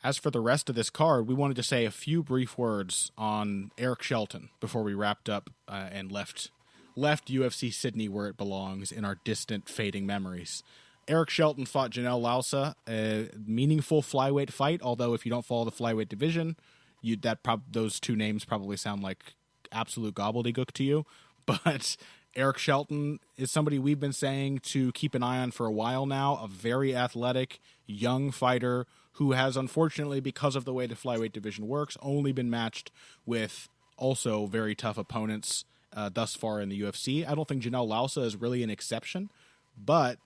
As for the rest of this card, we wanted to say a few brief words on Eric Shelton before we wrapped up and left UFC Sydney where it belongs in our distant, fading memories. Eric Shelton fought Janelle Lausa, a meaningful flyweight fight, although if you don't follow the flyweight division, those two names probably sound like absolute gobbledygook to you. But Eric Shelton is somebody we've been saying to keep an eye on for a while now, a very athletic, young fighter who has, unfortunately, because of the way the flyweight division works, only been matched with also very tough opponents thus far in the UFC. I don't think Janelle Lausa is really an exception, but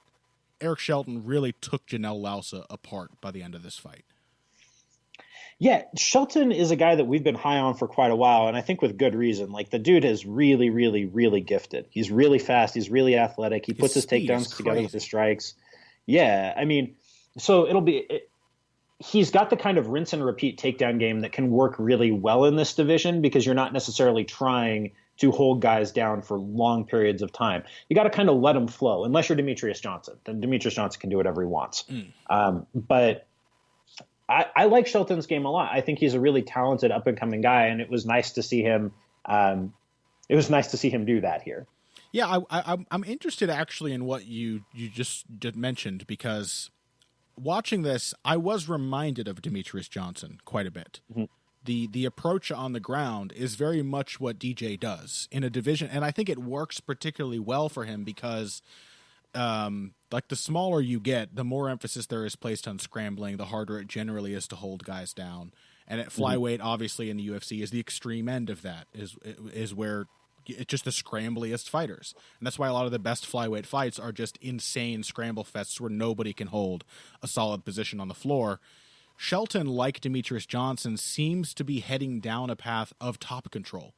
Eric Shelton really took Janelle Lausa apart by the end of this fight. Yeah, Shelton is a guy that we've been high on for quite a while, and I think with good reason. Like, the dude is really, really, really gifted. He's really fast. He's really athletic. He puts his takedowns together with his strikes. Yeah, I mean, so he's got the kind of rinse and repeat takedown game that can work really well in this division because you're not necessarily trying to hold guys down for long periods of time. You got to kind of let them flow, unless you're Demetrius Johnson. Then Demetrius Johnson can do whatever he wants. But I like Shelton's game a lot. I think he's a really talented up and coming guy, and it was nice to see him. It was nice to see him do that here. Yeah, I'm interested actually in what you just mentioned, because watching this, I was reminded of Demetrius Johnson quite a bit. Mm-hmm. The approach on the ground is very much what DJ does in a division, and I think it works particularly well for him because like the smaller you get, the more emphasis there is placed on scrambling, the harder it generally is to hold guys down. And at flyweight, obviously in the UFC, is the extreme end of that, is where it's just the scrambliest fighters. And that's why a lot of the best flyweight fights are just insane scramble fests where nobody can hold a solid position on the floor. Shelton, like Demetrius Johnson, seems to be heading down a path of top control.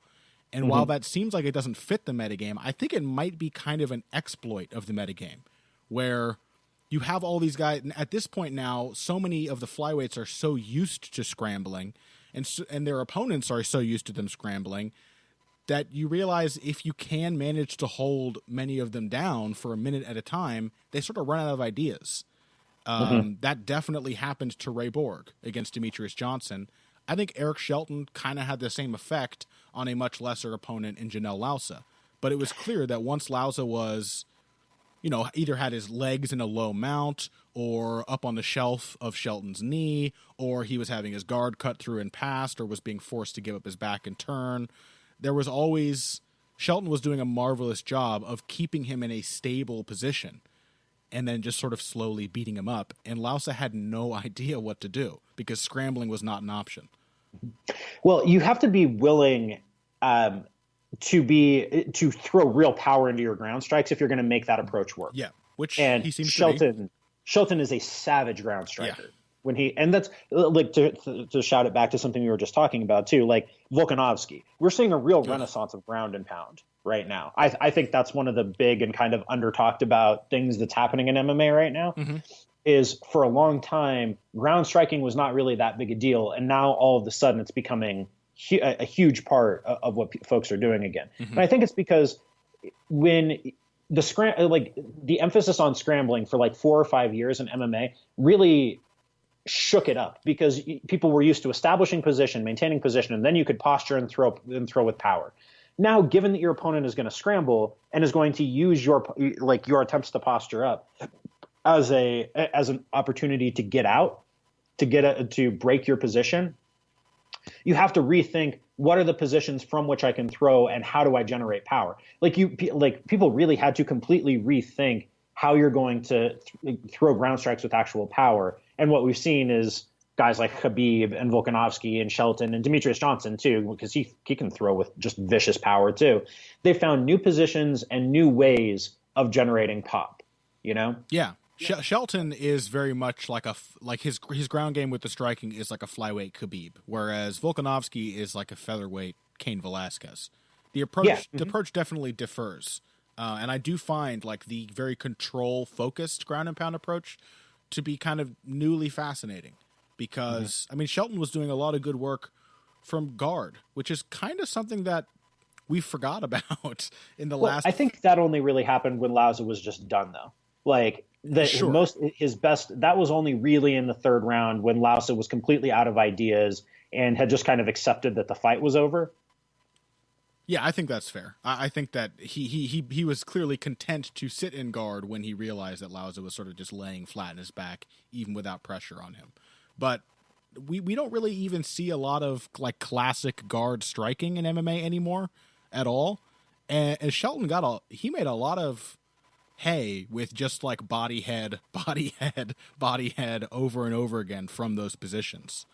And while that seems like it doesn't fit the metagame, I think it might be kind of an exploit of the metagame, where you have all these guys. At this point now, so many of the flyweights are so used to scrambling, and their opponents are so used to them scrambling, that you realize if you can manage to hold many of them down for a minute at a time, they sort of run out of ideas. That definitely happened to Ray Borg against Demetrius Johnson. I think Eric Shelton kind of had the same effect on a much lesser opponent in Janelle Lausa. But it was clear that once Lausa was, either had his legs in a low mount or up on the shelf of Shelton's knee, or he was having his guard cut through and passed, or was being forced to give up his back and turn, Shelton was doing a marvelous job of keeping him in a stable position and then just sort of slowly beating him up. And Lausa had no idea what to do because scrambling was not an option. Well, you have to be willing to throw real power into your ground strikes if you're going to make that approach work. Yeah, which and he seems Shelton, to be. Shelton is a savage ground striker. when he, and that's like to shout it back to something we were just talking about too, like Volkanovski. We're seeing a real renaissance of ground and pound right now. I think that's one of the big and kind of under talked about things that's happening in MMA right now. Is for a long time, ground striking was not really that big a deal. And now all of a sudden it's becoming a huge part of what folks are doing again. And I think it's because when the emphasis on scrambling for like 4 or 5 years in MMA really shook it up, because people were used to establishing position, maintaining position, and then you could posture and throw with power. Now, given that your opponent is going to scramble and is going to use your attempts to posture up as an opportunity to get out, to break your position, you have to rethink what are the positions from which I can throw and how do I generate power. People really had to completely rethink how you're going to throw ground strikes with actual power. And what we've seen is guys like Khabib and Volkanovski and Shelton and Demetrius Johnson too, because he can throw with just vicious power too. They found new positions and new ways of generating pop, you know? Yeah. Shelton is very much like his ground game with the striking is like a flyweight Khabib, whereas Volkanovski is like a featherweight Cain Velasquez. The approach definitely differs, and I do find like the very control-focused ground and pound approach to be kind of newly fascinating, because I mean Shelton was doing a lot of good work from guard, which is kind of something that we forgot about in the last. I think that only really happened when Lauza was just done, though. Like his best, that was only really in the third round when Lauza was completely out of ideas and had just kind of accepted that the fight was over. Yeah, I think that's fair. I think that he was clearly content to sit in guard when he realized that Lauza was sort of just laying flat in his back, even without pressure on him. But we don't really even see a lot of like classic guard striking in MMA anymore at all. And Shelton made a lot of hay with just like body head over and over again from those positions.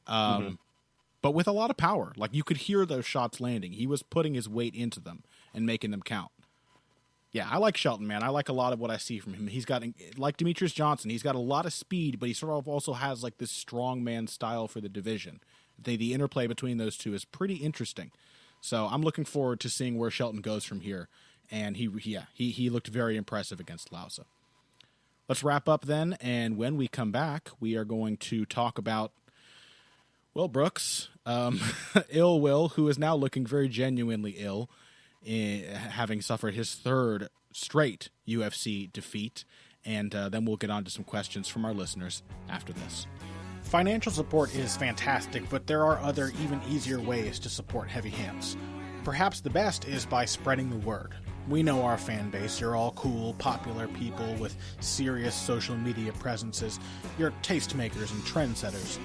But with a lot of power. Like you could hear those shots landing. He was putting his weight into them and making them count. Yeah, I like Shelton, man. I like a lot of what I see from him. He's got, like Demetrius Johnson, he's got a lot of speed, but he sort of also has like this strongman style for the division. The interplay between those two is pretty interesting. So I'm looking forward to seeing where Shelton goes from here. And he looked very impressive against Lauza. Let's wrap up then, and when we come back, we are going to talk about, well, Brooks, Ill Will, who is now looking very genuinely ill, having suffered his third straight UFC defeat, and then we'll get on to some questions from our listeners after this. Financial support is fantastic, but there are other, even easier ways to support Heavy Hands. Perhaps the best is by spreading the word. We know our fan base. You're all cool, popular people with serious social media presences. You're tastemakers and trendsetters.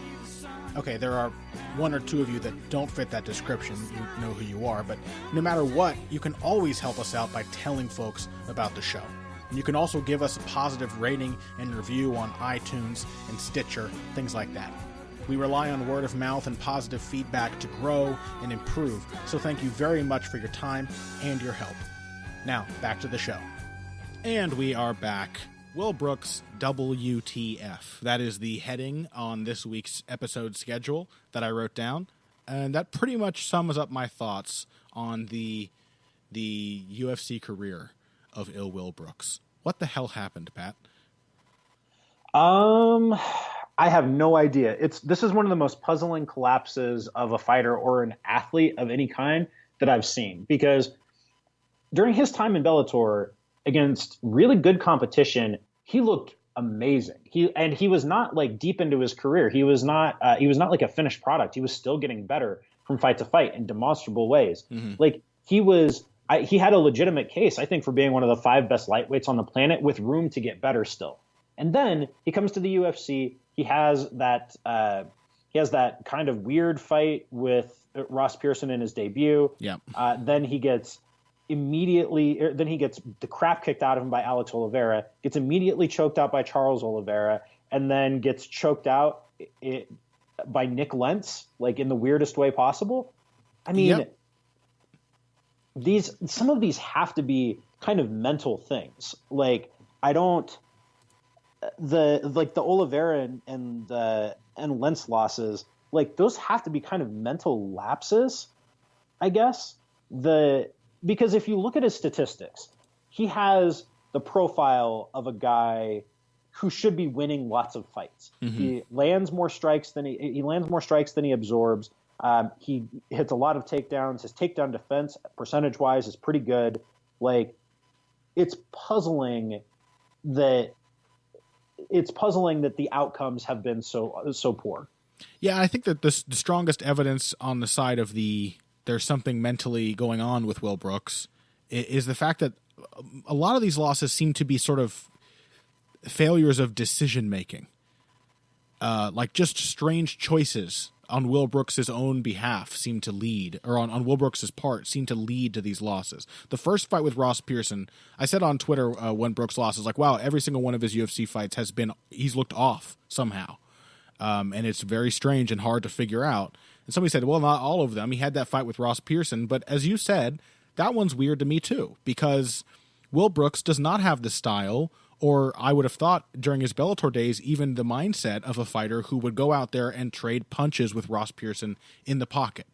Okay, there are one or two of you that don't fit that description. You know who you are, but no matter what, you can always help us out by telling folks about the show. And you can also give us a positive rating and review on iTunes and Stitcher, things like that. We rely on word of mouth and positive feedback to grow and improve, so thank you very much for your time and your help. Now, back to the show. And we are back. Will Brooks, WTF. That is the heading on this week's episode schedule that I wrote down. And that pretty much sums up my thoughts on the UFC career of Ill Will Brooks. What the hell happened, Pat? I have no idea. This is one of the most puzzling collapses of a fighter or an athlete of any kind that I've seen, because during his time in Bellator against really good competition, he looked amazing. He was not like deep into his career. He was not like a finished product. He was still getting better from fight to fight in demonstrable ways. Like he had a legitimate case, I think, for being one of the 5 best lightweights on the planet with room to get better still. And then he comes to the UFC. He has that kind of weird fight with Ross Pearson in his debut. Yeah. Then he gets the crap kicked out of him by Alex Oliveira, gets immediately choked out by Charles Oliveira, and then gets choked out by Nick Lentz, like in the weirdest way possible. I mean, some of these have to be kind of mental things. Like, the Oliveira and Lentz losses, like those have to be kind of mental lapses, I guess. Because if you look at his statistics, he has the profile of a guy who should be winning lots of fights. Mm-hmm. He lands more strikes than he absorbs. He hits a lot of takedowns. His takedown defense, percentage-wise, is pretty good. Like, it's puzzling that the outcomes have been so poor. Yeah, I think that the strongest evidence on the side of there's something mentally going on with Will Brooks is the fact that a lot of these losses seem to be sort of failures of decision making, like just strange choices on Will Brooks's own behalf seem to lead, or on Will Brooks's part seem to lead to these losses. The first fight with Ross Pearson, I said on Twitter when Brooks lost, I was like, wow, every single one of his UFC fights he's looked off somehow. And it's very strange and hard to figure out. And somebody said, well, not all of them. He had that fight with Ross Pearson, but as you said, that one's weird to me too, because Will Brooks does not have the style, or I would have thought during his Bellator days, even the mindset of a fighter who would go out there and trade punches with Ross Pearson in the pocket.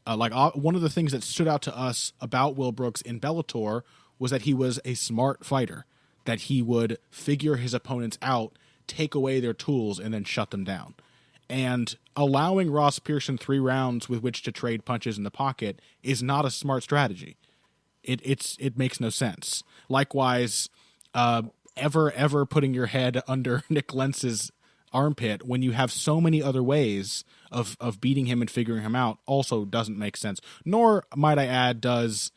One of the things that stood out to us about Will Brooks in Bellator was that he was a smart fighter, that he would figure his opponents out, take away their tools, and then shut them down. And allowing Ross Pearson 3 rounds with which to trade punches in the pocket is not a smart strategy. It makes no sense. Likewise, ever putting your head under Nick Lentz's armpit when you have so many other ways of beating him and figuring him out also doesn't make sense. Nor, might I add, does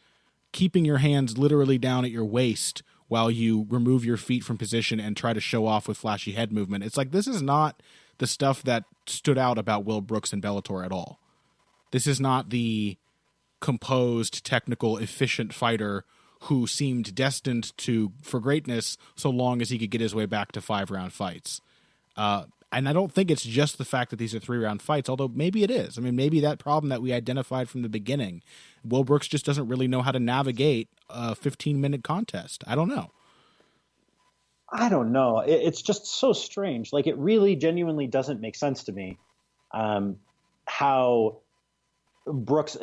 keeping your hands literally down at your waist while you remove your feet from position and try to show off with flashy head movement. It's like, this is not the stuff that stood out about Will Brooks in Bellator at all. This is not the composed, technical, efficient fighter who seemed destined for greatness so long as he could get his way back to 5-round fights. And I don't think it's just the fact that these are 3-round fights, although maybe it is. I mean, maybe that problem that we identified from the beginning, Will Brooks just doesn't really know how to navigate a 15-minute contest. I don't know. It's just so strange. Like, it really genuinely doesn't make sense to me how Brooks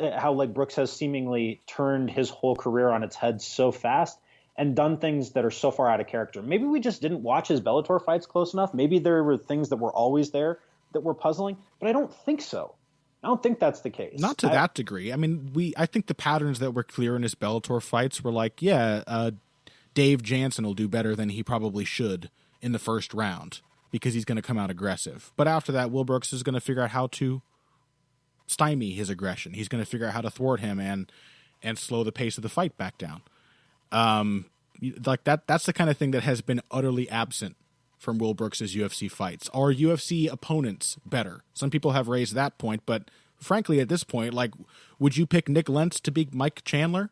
has seemingly turned his whole career on its head so fast and done things that are so far out of character. Maybe we just didn't watch his Bellator fights close enough. Maybe there were things that were always there that were puzzling, but I don't think so. I don't think that's the case. Not to that degree. I mean, I think the patterns that were clear in his Bellator fights were like, Dave Jansen will do better than he probably should in the first round because he's going to come out aggressive. But after that, Will Brooks is going to figure out how to stymie his aggression. He's going to figure out how to thwart him and slow the pace of the fight back down. Like that's the kind of thing that has been utterly absent from Will Brooks's UFC fights. Are UFC opponents better? Some people have raised that point, but frankly, at this point, like, would you pick Nick Lentz to beat Mike Chandler?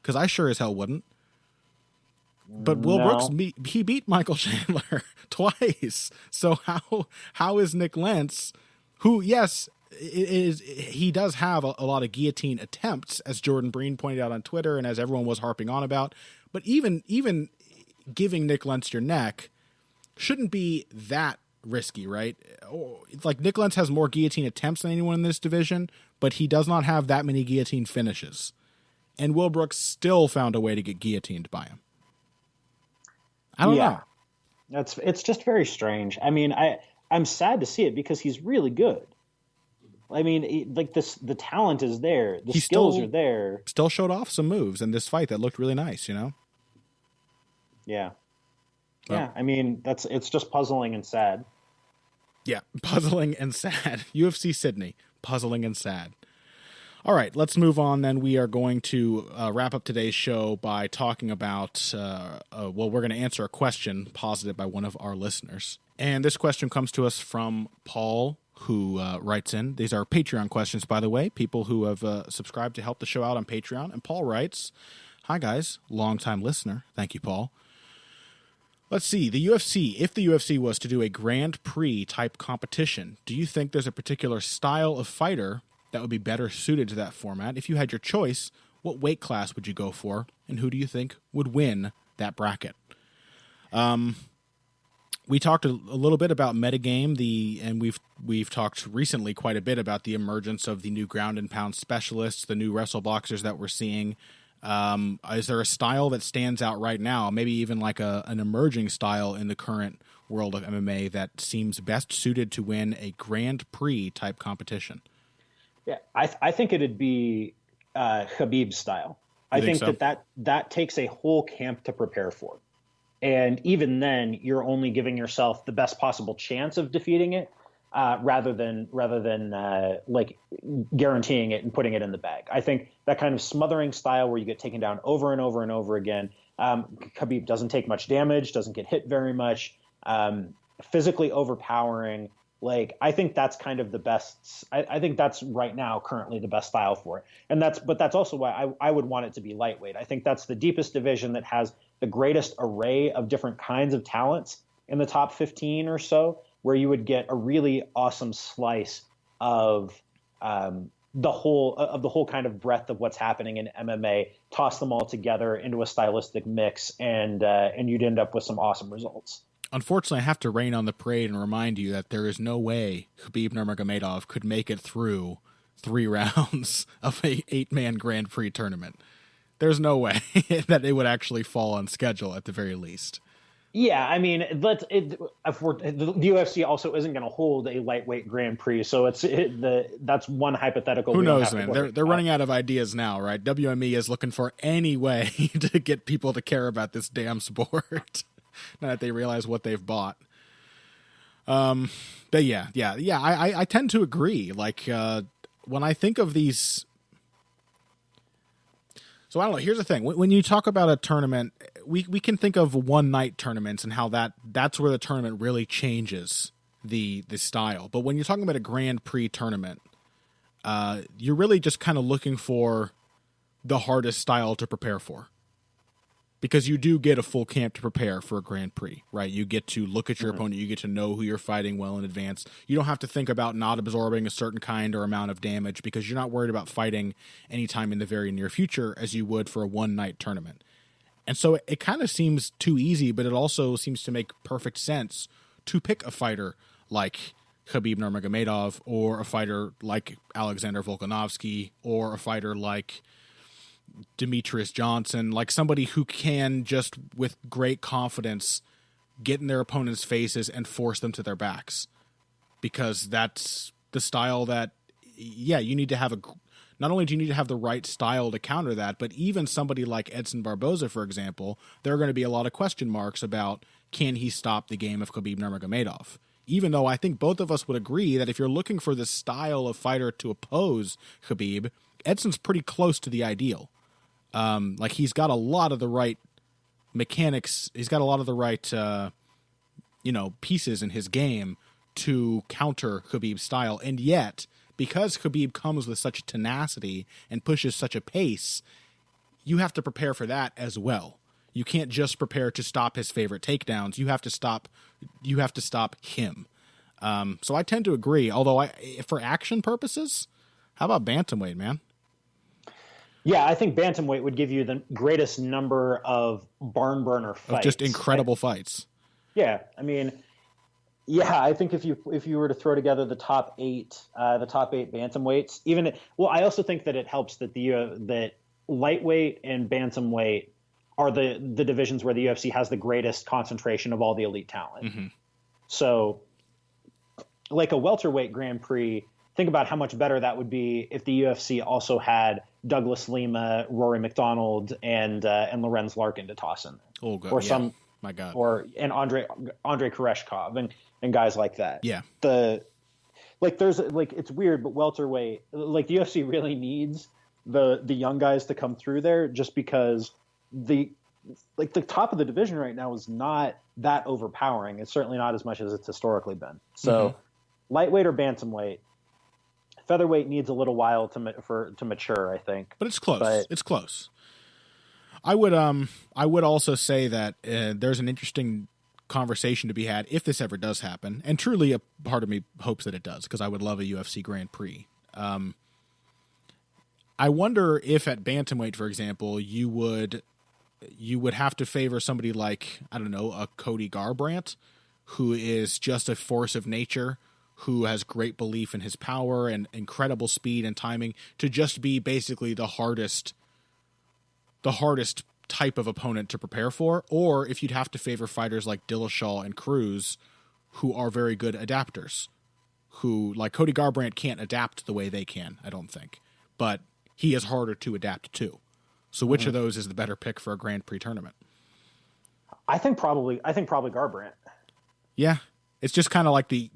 Because I sure as hell wouldn't. But Will Brooks, he beat Michael Chandler twice. So how is Nick Lentz, who, yes, he does have a lot of guillotine attempts, as Jordan Breen pointed out on Twitter and as everyone was harping on about, but even giving Nick Lentz your neck shouldn't be that risky, right? Like, Nick Lentz has more guillotine attempts than anyone in this division, but he does not have that many guillotine finishes. And Will Brooks still found a way to get guillotined by him. I don't know. It's just very strange. I mean, I'm sad to see it because he's really good. I mean, the talent is there. The skills are there. Still showed off some moves in this fight that looked really nice, you know? Yeah. Yeah, I mean, it's just puzzling and sad. Yeah, puzzling and sad. UFC Sydney, puzzling and sad. All right, let's move on then. We are going to wrap up today's show by talking about, we're going to answer a question posited by one of our listeners. And this question comes to us from Paul, who writes in. These are Patreon questions, by the way, people who have subscribed to help the show out on Patreon. And Paul writes, "Hi, guys, longtime listener." Thank you, Paul. Let's see, if the UFC was to do a Grand Prix type competition, do you think there's a particular style of fighter that would be better suited to that format? If you had your choice, what weight class would you go for, and who do you think would win that bracket? we talked a little bit about metagame, and we've talked recently quite a bit about the emergence of the new ground and pound specialists, the new wrestle boxers that we're seeing. Is there a style that stands out right now, maybe even like an emerging style in the current world of MMA that seems best suited to win a Grand Prix type competition? Yeah, I think it'd be Khabib's style. I think so? that takes a whole camp to prepare for. And even then, you're only giving yourself the best possible chance of defeating it, rather than like guaranteeing it and putting it in the bag. I think that kind of smothering style where you get taken down over and over and over again. Khabib doesn't take much damage, doesn't get hit very much, physically overpowering. Like, I think that's kind of the best. I think that's right now currently the best style for it. But that's also why I would want it to be lightweight. I think that's the deepest division that has the greatest array of different kinds of talents in the top 15 or so, where you would get a really awesome slice of the whole kind of breadth of what's happening in MMA, toss them all together into a stylistic mix, and you'd end up with some awesome results. Unfortunately, I have to rain on the parade and remind you that there is no way Khabib Nurmagomedov could make it through 3 rounds of a 8-man Grand Prix tournament. There's no way that it would actually fall on schedule at the very least. Yeah, I mean, the UFC also isn't going to hold a lightweight Grand Prix, so that's one hypothetical. Who knows, man? They're running out of ideas now, right? WME is looking for any way to get people to care about this damn sport. Now that they realize what they've bought. But yeah. I tend to agree. Like, when I think of these, so I don't know. Here's the thing: when you talk about a tournament, we can think of one night tournaments and how that's where the tournament really changes the style. But when you're talking about a Grand Prix tournament, you're really just kind of looking for the hardest style to prepare for. Because you do get a full camp to prepare for a Grand Prix, right? You get to look at your opponent. You get to know who you're fighting well in advance. You don't have to think about not absorbing a certain kind or amount of damage because you're not worried about fighting anytime in the very near future as you would for a one-night tournament. And so it kind of seems too easy, but it also seems to make perfect sense to pick a fighter like Khabib Nurmagomedov or a fighter like Alexander Volkanovski or a fighter like Demetrius Johnson, like somebody who can just with great confidence get in their opponent's faces and force them to their backs, because that's the style that, you need to have not only do you need to have the right style to counter that, but even somebody like Edson Barboza, for example, there are going to be a lot of question marks about can he stop the game of Khabib Nurmagomedov, even though I think both of us would agree that if you're looking for the style of fighter to oppose Khabib, Edson's pretty close to the ideal. Like he's got a lot of the right mechanics. He's got a lot of the right, pieces in his game to counter Khabib's style. And yet, because Khabib comes with such tenacity and pushes such a pace, you have to prepare for that as well. You can't just prepare to stop his favorite takedowns. You have to stop him. So I tend to agree. Although for action purposes, how about bantamweight, man? Yeah, I think bantamweight would give you the greatest number of barn burner fights. Of just incredible fights. Yeah, I mean, I think if you were to throw together the top eight bantamweights, I also think that it helps that that lightweight and bantamweight are the divisions where the UFC has the greatest concentration of all the elite talent. Mm-hmm. So, like a welterweight Grand Prix, think about how much better that would be if the UFC also had Douglas Lima, Rory McDonald, and Lorenz Larkin to toss in there. Oh, God. Or my God. And Andre Koreshkov and guys like that. Yeah. It's weird, but welterweight, like the UFC really needs the young guys to come through there, just because the top of the division right now is not that overpowering. It's certainly not as much as it's historically been. So lightweight or bantamweight. Featherweight needs a little while to mature, I think. But it's close. It's close. I would also say that there's an interesting conversation to be had if this ever does happen, and truly a part of me hopes that it does, because I would love a UFC Grand Prix. I wonder if at bantamweight, for example, you would have to favor somebody like, I don't know, a Cody Garbrandt, who is just a force of nature, who has great belief in his power and incredible speed and timing, to just be basically the hardest type of opponent to prepare for, or if you'd have to favor fighters like Dillashaw and Cruz, who are very good adapters, who, like Cody Garbrandt, can't adapt the way they can, I don't think, but he is harder to adapt to. So which of those is the better pick for a Grand Prix tournament? I think probably Garbrandt. Yeah, it's just kind of like the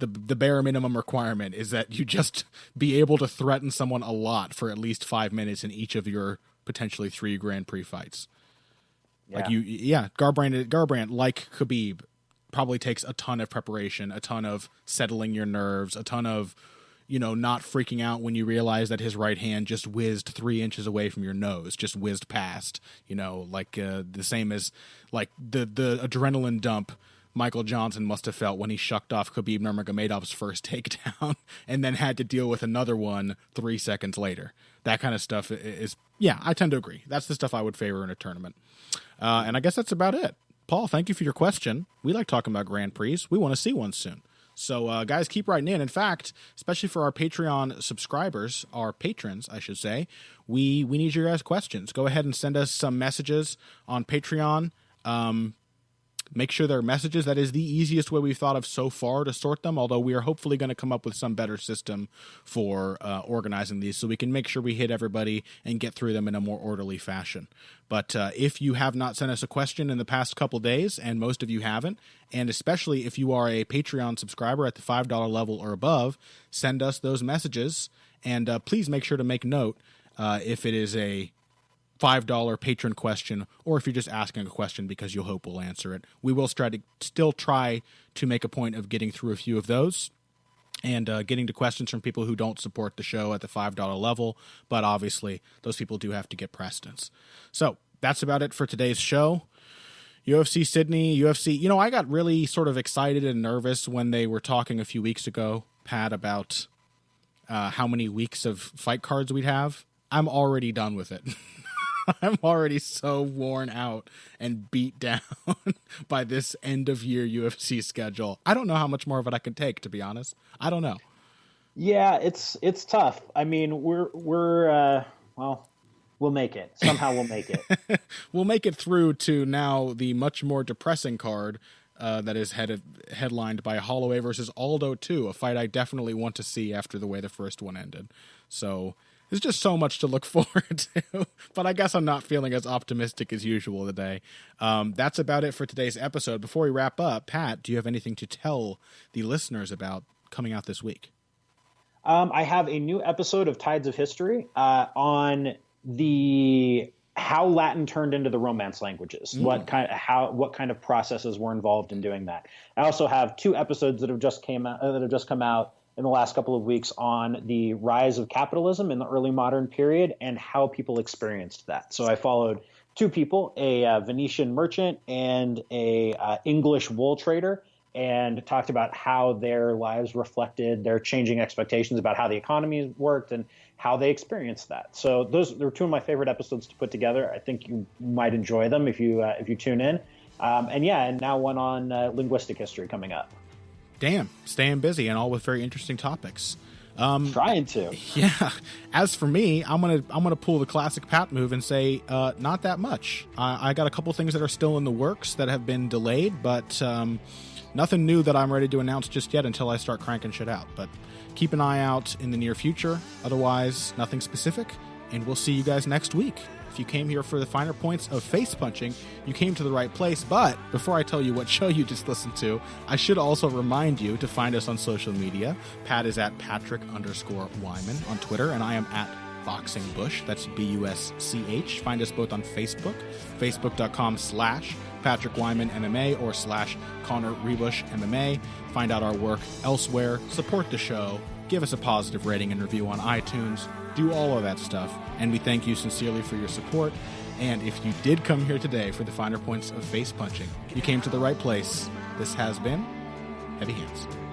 bare minimum requirement is that you just be able to threaten someone a lot for at least 5 minutes in each of your potentially 3 Grand Prix fights. Yeah. Garbrandt, like Khabib, probably takes a ton of preparation, a ton of settling your nerves, a ton of, not freaking out when you realize that his right hand just whizzed 3 inches away from your nose, just whizzed past, the same as like the adrenaline dump Michael Johnson must have felt when he shucked off Khabib Nurmagomedov's first takedown and then had to deal with another one 3 seconds later. That kind of stuff is, yeah, I tend to agree. That's the stuff I would favor in a tournament. And I guess that's about it. Paul, thank you for your question. We like talking about Grand Prix. We want to see one soon. So, guys, keep writing in. In fact, especially for our Patreon subscribers, our patrons, I should say, we need your guys' questions. Go ahead and send us some messages on Patreon. Make sure they're messages. That is the easiest way we've thought of so far to sort them, although we are hopefully going to come up with some better system for organizing these so we can make sure we hit everybody and get through them in a more orderly fashion. But if you have not sent us a question in the past couple days, and most of you haven't, and especially if you are a Patreon subscriber at the $5 level or above, send us those messages, and please make sure to make note if it is a $5 patron question, or if you're just asking a question because you hope we'll answer it. We will still try to make a point of getting through a few of those and getting to questions from people who don't support the show at the $5 level, but obviously those people do have to get precedence. So that's about it for today's show. UFC Sydney, UFC, I got really sort of excited and nervous when they were talking a few weeks ago, Pat, about how many weeks of fight cards we'd have. I'm already done with it. I'm already so worn out and beat down by this end of year UFC schedule. I don't know how much more of it I can take, to be honest. I don't know. Yeah, it's tough. I mean, we'll make it. Somehow we'll make it. We'll make it through to now the much more depressing card that is headlined by Holloway versus Aldo 2, a fight I definitely want to see after the way the first one ended. So there's just so much to look forward to, but I guess I'm not feeling as optimistic as usual today. That's about it for today's episode. Before we wrap up, Pat, do you have anything to tell the listeners about coming out this week? I have a new episode of Tides of History on how Latin turned into the Romance languages. What kind of processes were involved in doing that. I also have 2 episodes that have just come out in the last couple of weeks on the rise of capitalism in the early modern period and how people experienced that. So I followed 2 people, a Venetian merchant and a English wool trader, and talked about how their lives reflected their changing expectations about how the economy worked and how they experienced that. So those are 2 of my favorite episodes to put together. I think you might enjoy them if you tune in. And now one on linguistic history coming up. Damn, staying busy and all with very interesting topics. Trying to. Yeah. As for me, I'm gonna pull the classic Pat move and say not that much. I got a couple things that are still in the works that have been delayed, but nothing new that I'm ready to announce just yet until I start cranking shit out. But keep an eye out in the near future. Otherwise, nothing specific, and we'll see you guys next week. If you came here for the finer points of face punching, you came to the right place. But before I tell you what show you just listened to, I should also remind you to find us on social media. Pat is at Patrick_Wyman on Twitter, and I am at Boxing Bush. That's BUSCH. Find us both on Facebook, facebook.com/Patrick Wyman MMA or /Connor Rebush MMA. Find out our work elsewhere. Support the show. Give us a positive rating and review on iTunes. Do all of that stuff. And we thank you sincerely for your support. And if you did come here today for the finer points of face punching, you came to the right place. This has been Heavy Hands.